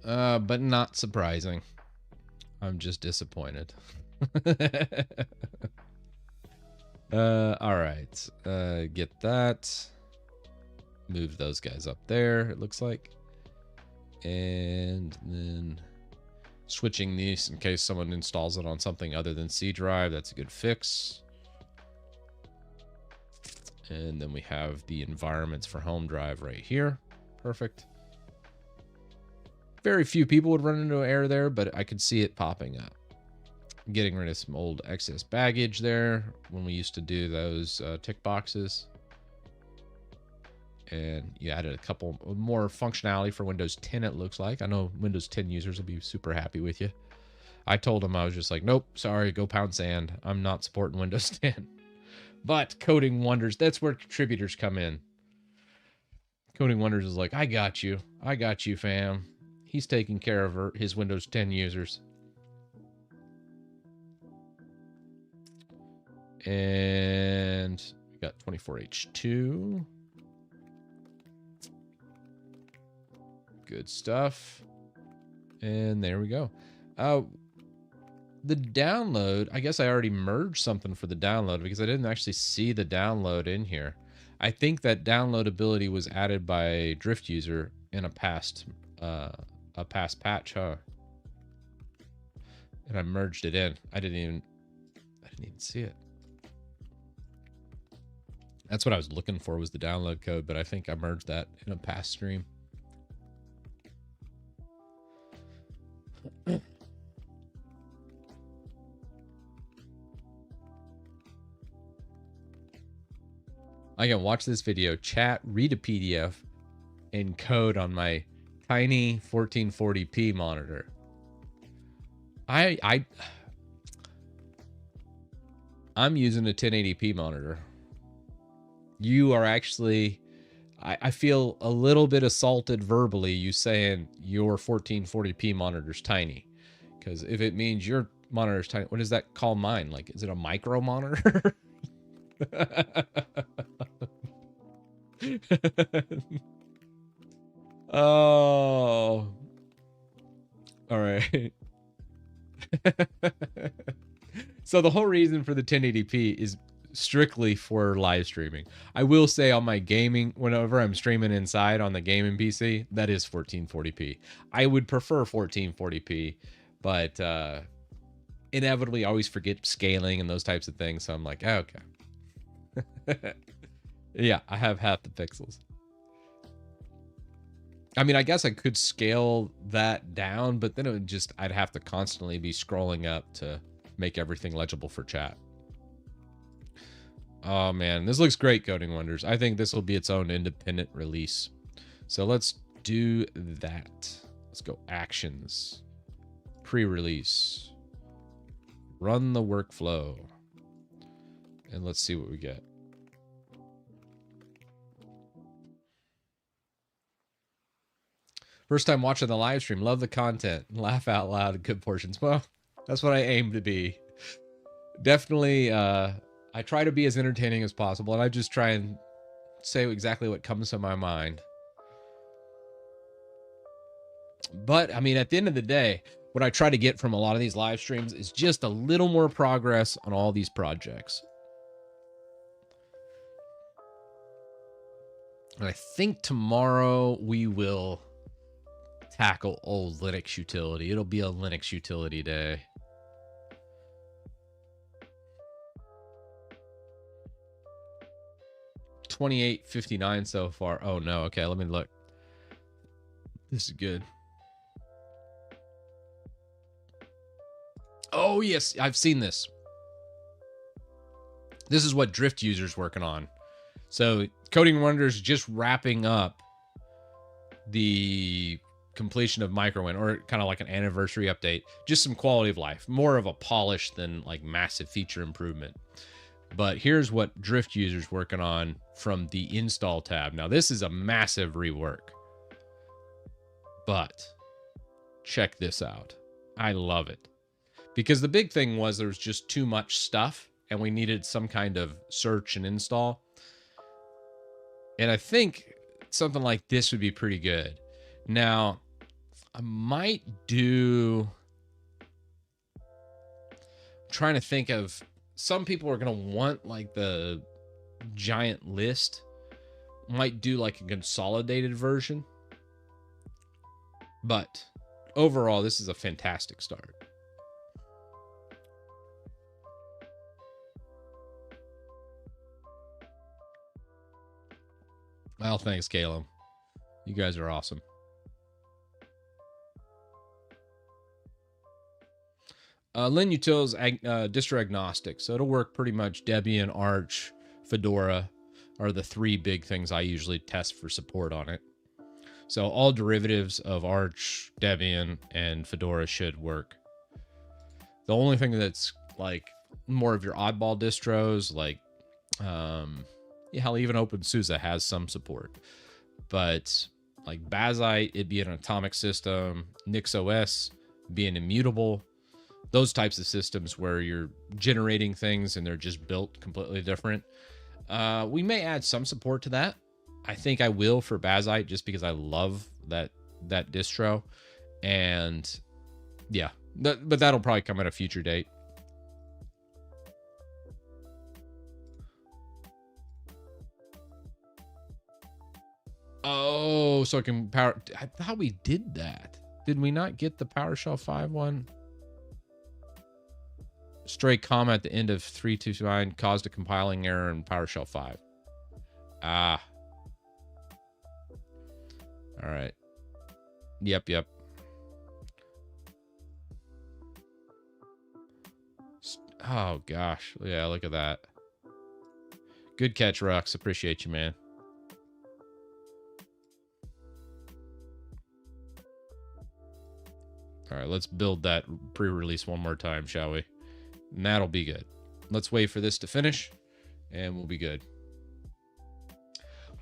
But not surprising. I'm just disappointed. All right. Get that. Move those guys up there, it looks like. And then switching these in case someone installs it on something other than C drive. That's a good fix. And then we have the environments for home drive right here. Perfect. Very few people would run into an error there, but I could see it popping up. Getting rid of some old excess baggage there when we used to do those tick boxes. And you added a couple more functionality for Windows 10, it looks like. I know Windows 10 users will be super happy with you. I told them, I was just like, nope, sorry, go pound sand. I'm not supporting Windows 10. But Coding Wonders, that's where contributors come in. Coding Wonders is like, I got you, fam. He's taking care of his Windows 10 users. And we got 24H2. Good stuff. And there we go. The download, I guess I already merged something for the download because I didn't actually see the download in here. I think that downloadability was added by Drift user in a past patch, huh? And I merged it in. I didn't even see it. That's what I was looking for, was the download code, but I think I merged that in a past stream. I can watch this video, chat, read a PDF, and code on my tiny 1440p monitor. I'm using a 1080p monitor. You are actually, I feel a little bit assaulted verbally, you saying your 1440p monitor's tiny. Because if it means your monitor's tiny, what does that call mine? Like, is it a micro monitor? Oh. All right. So the whole reason for the 1080p is strictly for live streaming. I will say on my gaming, whenever I'm streaming inside on the gaming PC, that is 1440p. I would prefer 1440p, but inevitably I always forget scaling and those types of things. So I'm like, oh, okay. Yeah, I have half the pixels. I mean, I guess I could scale that down, but then it would just, I'd have to constantly be scrolling up to make everything legible for chat. Oh man, this looks great, Coding Wonders. I think this will be its own independent release. So let's do that. Let's go actions. Pre-release. Run the workflow. And let's see what we get. First time watching the live stream. Love the content. Laugh out loud. Good portions. Well, that's what I aim to be. Definitely, I try to be as entertaining as possible, and I just try and say exactly what comes to my mind. But, I mean, at the end of the day, what I try to get from a lot of these live streams is just a little more progress on all these projects. And I think tomorrow we will tackle old Linux utility. It'll be a Linux utility day. $28.59 so far. Oh no. Okay, let me look. This is good. Oh yes, I've seen this. This is what Drift User's working on. So Coding Wonders just wrapping up the completion of Microwin, or kind of like an anniversary update. Just some quality of life, more of a polish than like massive feature improvement. But here's what Drift User's working on from the install tab. Now this is a massive rework, but check this out. I love it, because the big thing was there was just too much stuff and we needed some kind of search and install. And I think something like this would be pretty good. Now, I might do... I'm trying to think of... Some people are going to want like the giant list. Might do like a consolidated version. But overall, this is a fantastic start. Well, thanks, Caleb. You guys are awesome. Linutil's distro agnostic, so it'll work pretty much. Debian, Arch, Fedora are the three big things I usually test for support on it. So all derivatives of Arch, Debian, and Fedora should work. The only thing that's like more of your oddball distros, like yeah, hell, even OpenSUSE has some support. But like Bazite, it'd be an atomic system. NixOS being immutable. Those types of systems where you're generating things and they're just built completely different. We may add some support to that. I think I will for Bazite, just because I love that distro. And yeah, but that'll probably come at a future date. Oh, so it can power... I thought we did that. Did we not get the PowerShell 5 one? Stray comma at the end of 329 caused a compiling error in PowerShell 5. Ah. All right. Yep. Oh, gosh. Yeah, look at that. Good catch, Rux. Appreciate you, man. All right, let's build that pre-release one more time, shall we? And that'll be good. Let's wait for this to finish, and we'll be good.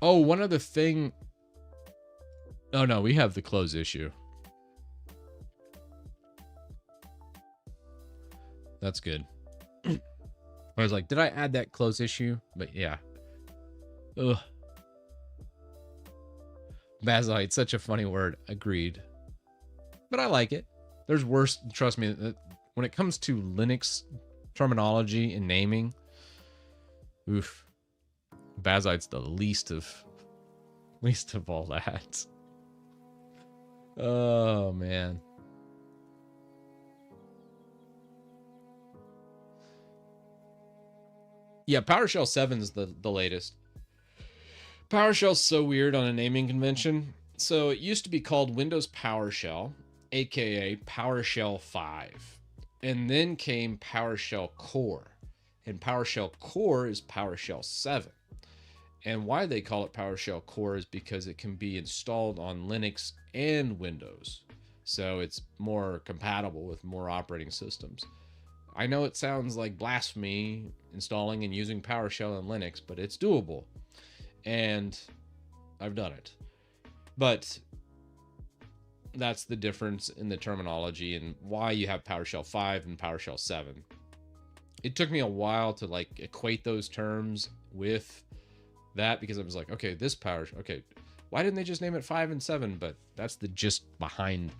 Oh, one other thing. Oh, no, we have the close issue. That's good. I was like, did I add that close issue? But yeah. Ugh. Bazite, such a funny word. Agreed. But I like it. There's worse, trust me, when it comes to Linux terminology and naming, Oof. Bazite's the least of all that. Oh man. Yeah, PowerShell 7 is the latest. PowerShell's so weird on a naming convention. So it used to be called Windows PowerShell, aka PowerShell 5. And then came PowerShell Core. And PowerShell Core is PowerShell 7. And why they call it PowerShell Core is because it can be installed on Linux and Windows. So it's more compatible with more operating systems. I know it sounds like blasphemy installing and using PowerShell on Linux, but it's doable. And I've done it. But that's the difference in the terminology and why you have PowerShell 5 and PowerShell 7. It took me a while to like equate those terms with that because I was like, okay, this PowerShell, okay, why didn't they just name it 5 and 7? But that's the gist behind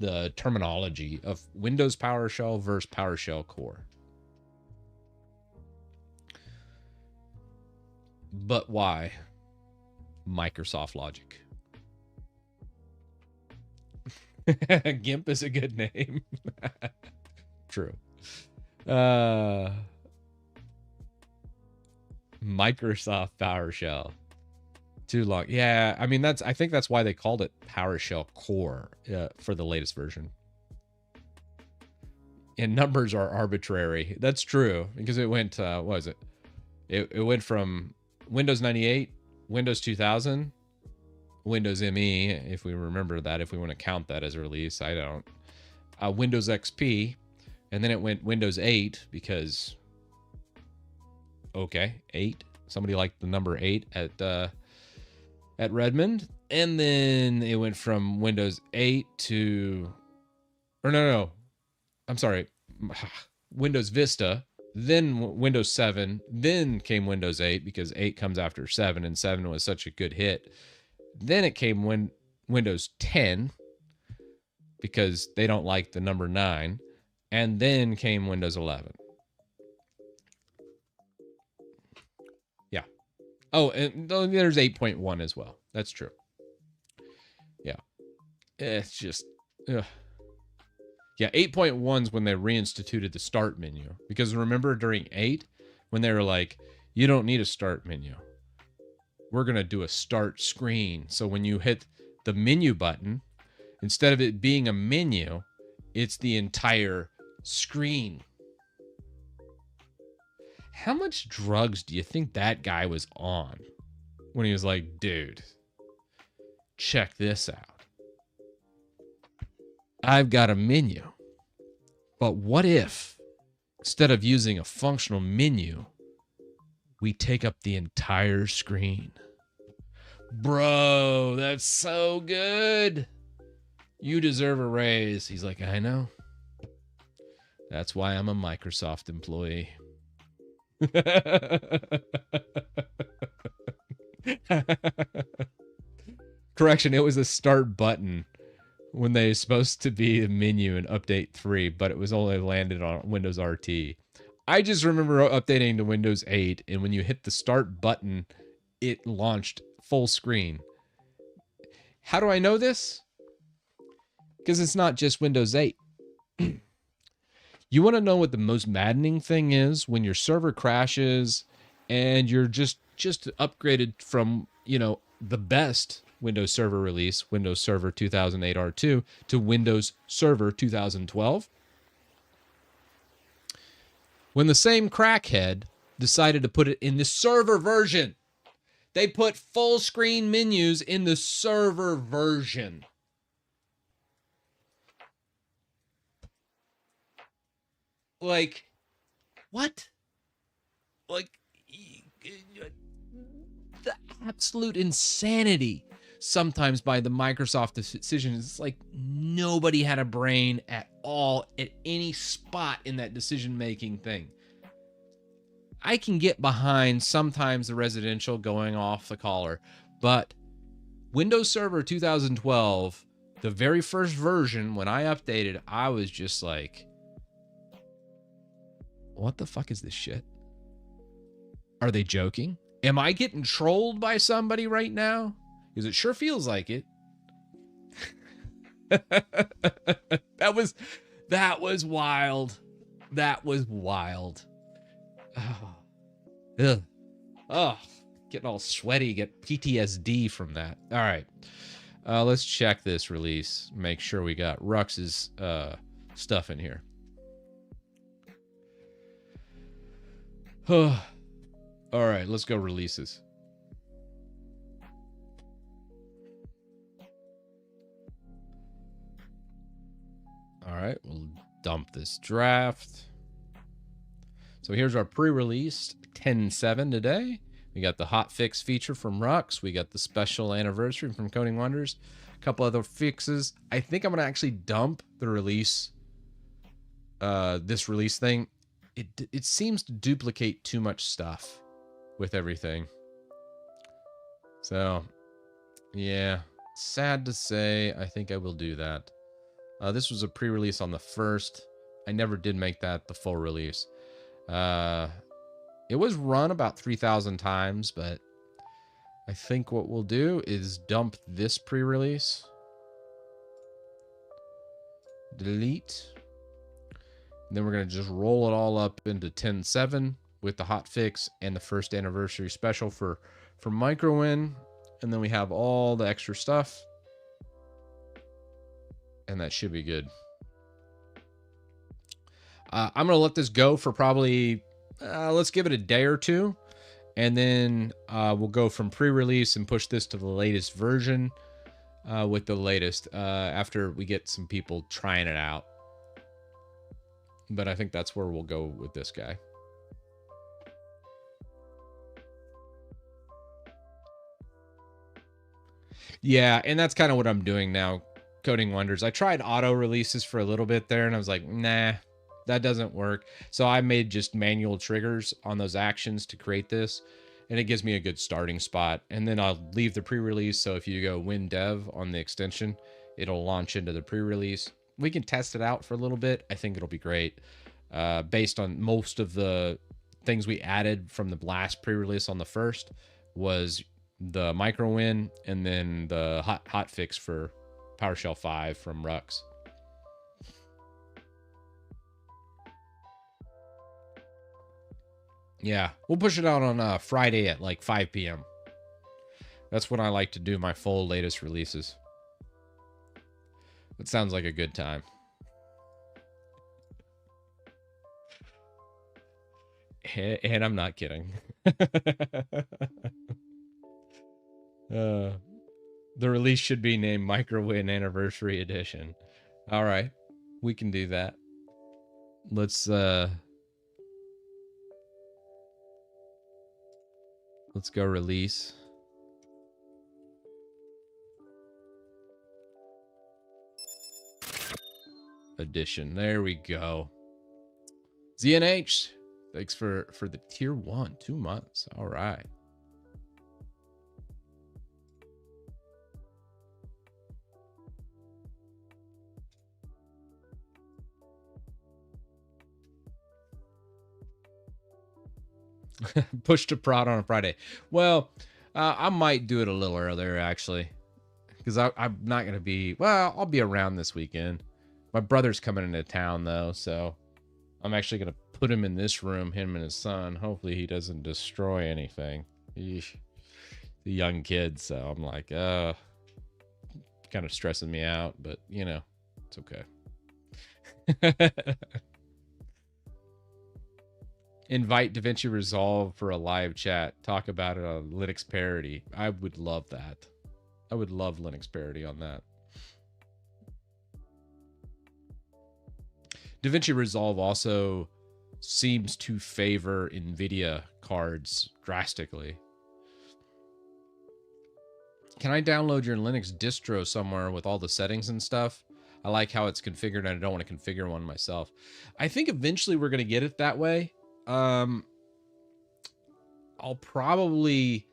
the terminology of Windows PowerShell versus PowerShell Core. But why Microsoft Logic? GIMP is a good name. True. Microsoft PowerShell. Too long. Yeah, I mean I think that's why they called it PowerShell Core for the latest version. And numbers are arbitrary. That's true because it went what was it? It went from Windows 98, Windows 2000, Windows ME, if we remember that, if we want to count that as a release. I don't. Windows XP, and then it went Windows 8 because okay, 8. Somebody liked the number 8 at Redmond, and then it went from Windows 8 to, or no, I'm sorry, Windows Vista, then Windows 7, then came Windows 8 because 8 comes after 7, and 7 was such a good hit. Then it came Windows 10 because they don't like the number 9, and then came Windows 11. Yeah. Oh, and there's 8.1 as well. That's true. Yeah. It's just, ugh. Yeah, 8.1's when they reinstituted the start menu. Because remember during 8, when they were like, you don't need a start menu. We're going to do a start screen. So when you hit the menu button, instead of it being a menu, it's the entire screen. How much drugs do you think that guy was on when he was like, dude, check this out. I've got a menu. But what if, instead of using a functional menu, we take up the entire screen? Bro, that's so good. You deserve a raise. He's like, I know. That's why I'm a Microsoft employee. Correction, it was a start button when they were supposed to be a menu in update 3, but it was only landed on Windows RT. I just remember updating to Windows 8, and when you hit the start button, it launched full screen. How do I know this? Because it's not just Windows 8. You want to know what the most maddening thing is? When your server crashes and you're just upgraded from, the best Windows Server release, Windows Server 2008 R2, to Windows Server 2012. When the same crackhead decided to put it in the server version. They put full screen menus in the server version. Like, what? Like, the absolute insanity sometimes by the Microsoft decision. It's like nobody had a brain at all at any spot in that decision-making thing. I can get behind sometimes the residential going off the collar, but Windows Server 2012, the very first version, when I updated, I was just like, what the fuck is this shit? Are they joking? Am I getting trolled by somebody right now? Because it sure feels like it. That was wild. That was wild. Oh, ugh. Oh, getting all sweaty, get PTSD from that. All right. Let's check this release. Make sure we got Rux's stuff in here. All right, let's go releases. All right, we'll dump this draft. So here's our pre-released 10.7 today. We got the hot fix feature from Rux. We got the special anniversary from Coding Wonders. A couple other fixes. I think I'm going to actually dump the release, this release thing. It seems to duplicate too much stuff with everything. So, yeah, sad to say, I think I will do that. This was a pre-release on the 1st. I never did make that the full release. It was run about 3,000 times, but I think what we'll do is dump this pre-release. Delete. And then we're going to just roll it all up into 10.7 with the hotfix and the first anniversary special for Microwin. And then we have all the extra stuff. And that should be good. I'm going to let this go for probably, let's give it a day or two. And then we'll go from pre-release and push this to the latest version with the latest after we get some people trying it out. But I think that's where we'll go with this guy. Yeah, and that's kind of what I'm doing now, Coding Wonders. I tried auto releases for a little bit there, and I was like, nah, that doesn't work. So I made just manual triggers on those actions to create this, and it gives me a good starting spot. And then I'll leave the pre-release, so if you go win dev on the extension, it'll launch into the pre-release. We can test it out for a little bit. I think it'll be great. Based on most of the things we added from the last pre-release on the 1st was the micro win and then the hot fix for PowerShell 5 from Rux. Yeah, we'll push it out on Friday at like 5 p.m. That's when I like to do my full latest releases. It sounds like a good time. And I'm not kidding. The release should be named Microwin Anniversary Edition. All right, we can do that. Let's go release. Edition. There we go. ZNH. Thanks for the tier 1, 2 months. All right. Push to prod on a Friday. Well, I might do it a little earlier actually, because I'm not gonna be. Well, I'll be around this weekend. My brother's coming into town though, so I'm actually gonna put him in this room, him and his son. Hopefully he doesn't destroy anything. Eesh. The young kid, so I'm like, kind of stressing me out, but you know, it's okay. Invite DaVinci Resolve for a live chat. Talk about it on Linux parody. I would love that. I would love Linux parody on that. DaVinci Resolve also seems to favor NVIDIA cards drastically. Can I download your Linux distro somewhere with all the settings and stuff? I like how it's configured and I don't want to configure one myself. I think eventually we're going to get it that way. I'll probably,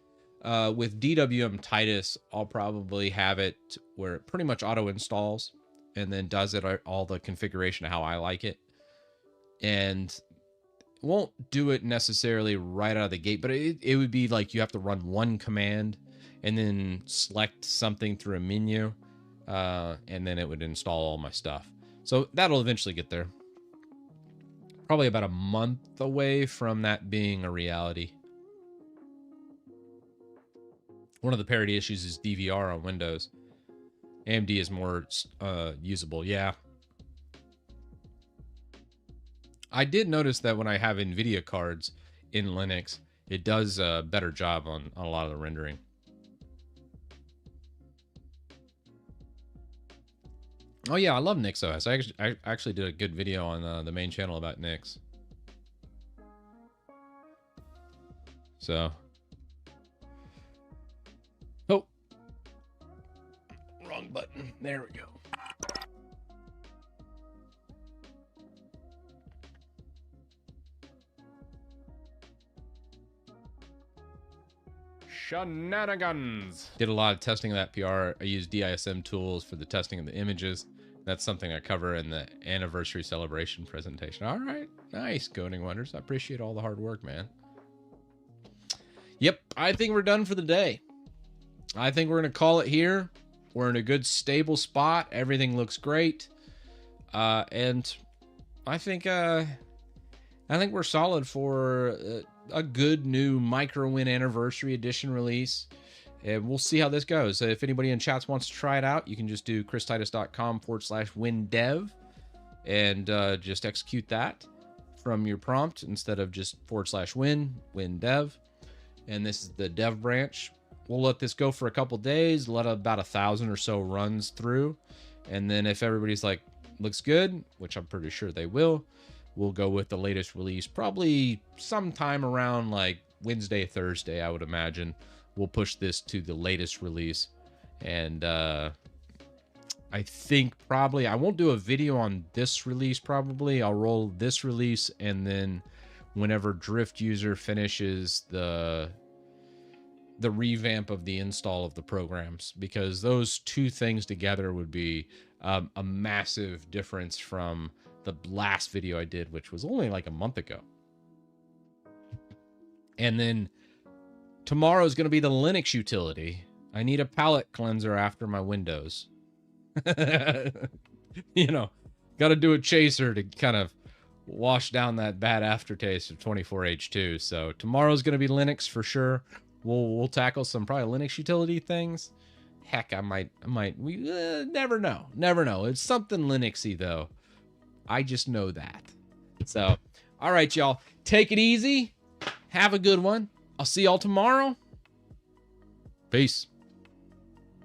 with DWM Titus, I'll probably have it where it pretty much auto installs and then does it all the configuration of how I like it. And won't do it necessarily right out of the gate, but it would be like you have to run one command and then select something through a menu, and then it would install all my stuff. So that'll eventually get there. Probably about a month away from that being a reality. One of the parity issues is DVR on Windows. AMD is more usable. Yeah. I did notice that when I have NVIDIA cards in Linux, it does a better job on a lot of the rendering. Oh yeah, I love NixOS. I actually did a good video on the main channel about Nix. So. Oh. Wrong button. There we go. Shenanigans. Did a lot of testing of that PR. I used DISM tools for the testing of the images. That's something I cover in the anniversary celebration presentation. All right. Nice, Coding Wonders. I appreciate all the hard work, man. Yep, I think we're done for the day. I think we're going to call it here. We're in a good, stable spot. Everything looks great. And I think we're solid for a good new MicroWin Anniversary Edition release. And we'll see how this goes. If anybody in chats wants to try it out, you can just do christitus.com/windev and just execute that from your prompt instead of just /win And this is the dev branch. We'll let this go for a couple days, let about 1,000 or so runs through. And then if everybody's like, looks good, which I'm pretty sure they will, we'll go with the latest release, probably sometime around like Wednesday, Thursday, I would imagine. We'll push this to the latest release. And I think probably, I won't do a video on this release probably. I'll roll this release, and then whenever Drift user finishes the revamp of the install of the programs, because those two things together would be a massive difference from the last video I did, which was only like a month ago. And then tomorrow is going to be the Linux utility. I need a palette cleanser after my Windows. You know, got to do a chaser to kind of wash down that bad aftertaste of 24H2. So tomorrow's going to be Linux for sure. We'll tackle some probably Linux utility things. Heck, I might. We never know. Never know. It's something Linuxy though. I just know that. So, all right, y'all. Take it easy. Have a good one. I'll see y'all tomorrow. Peace.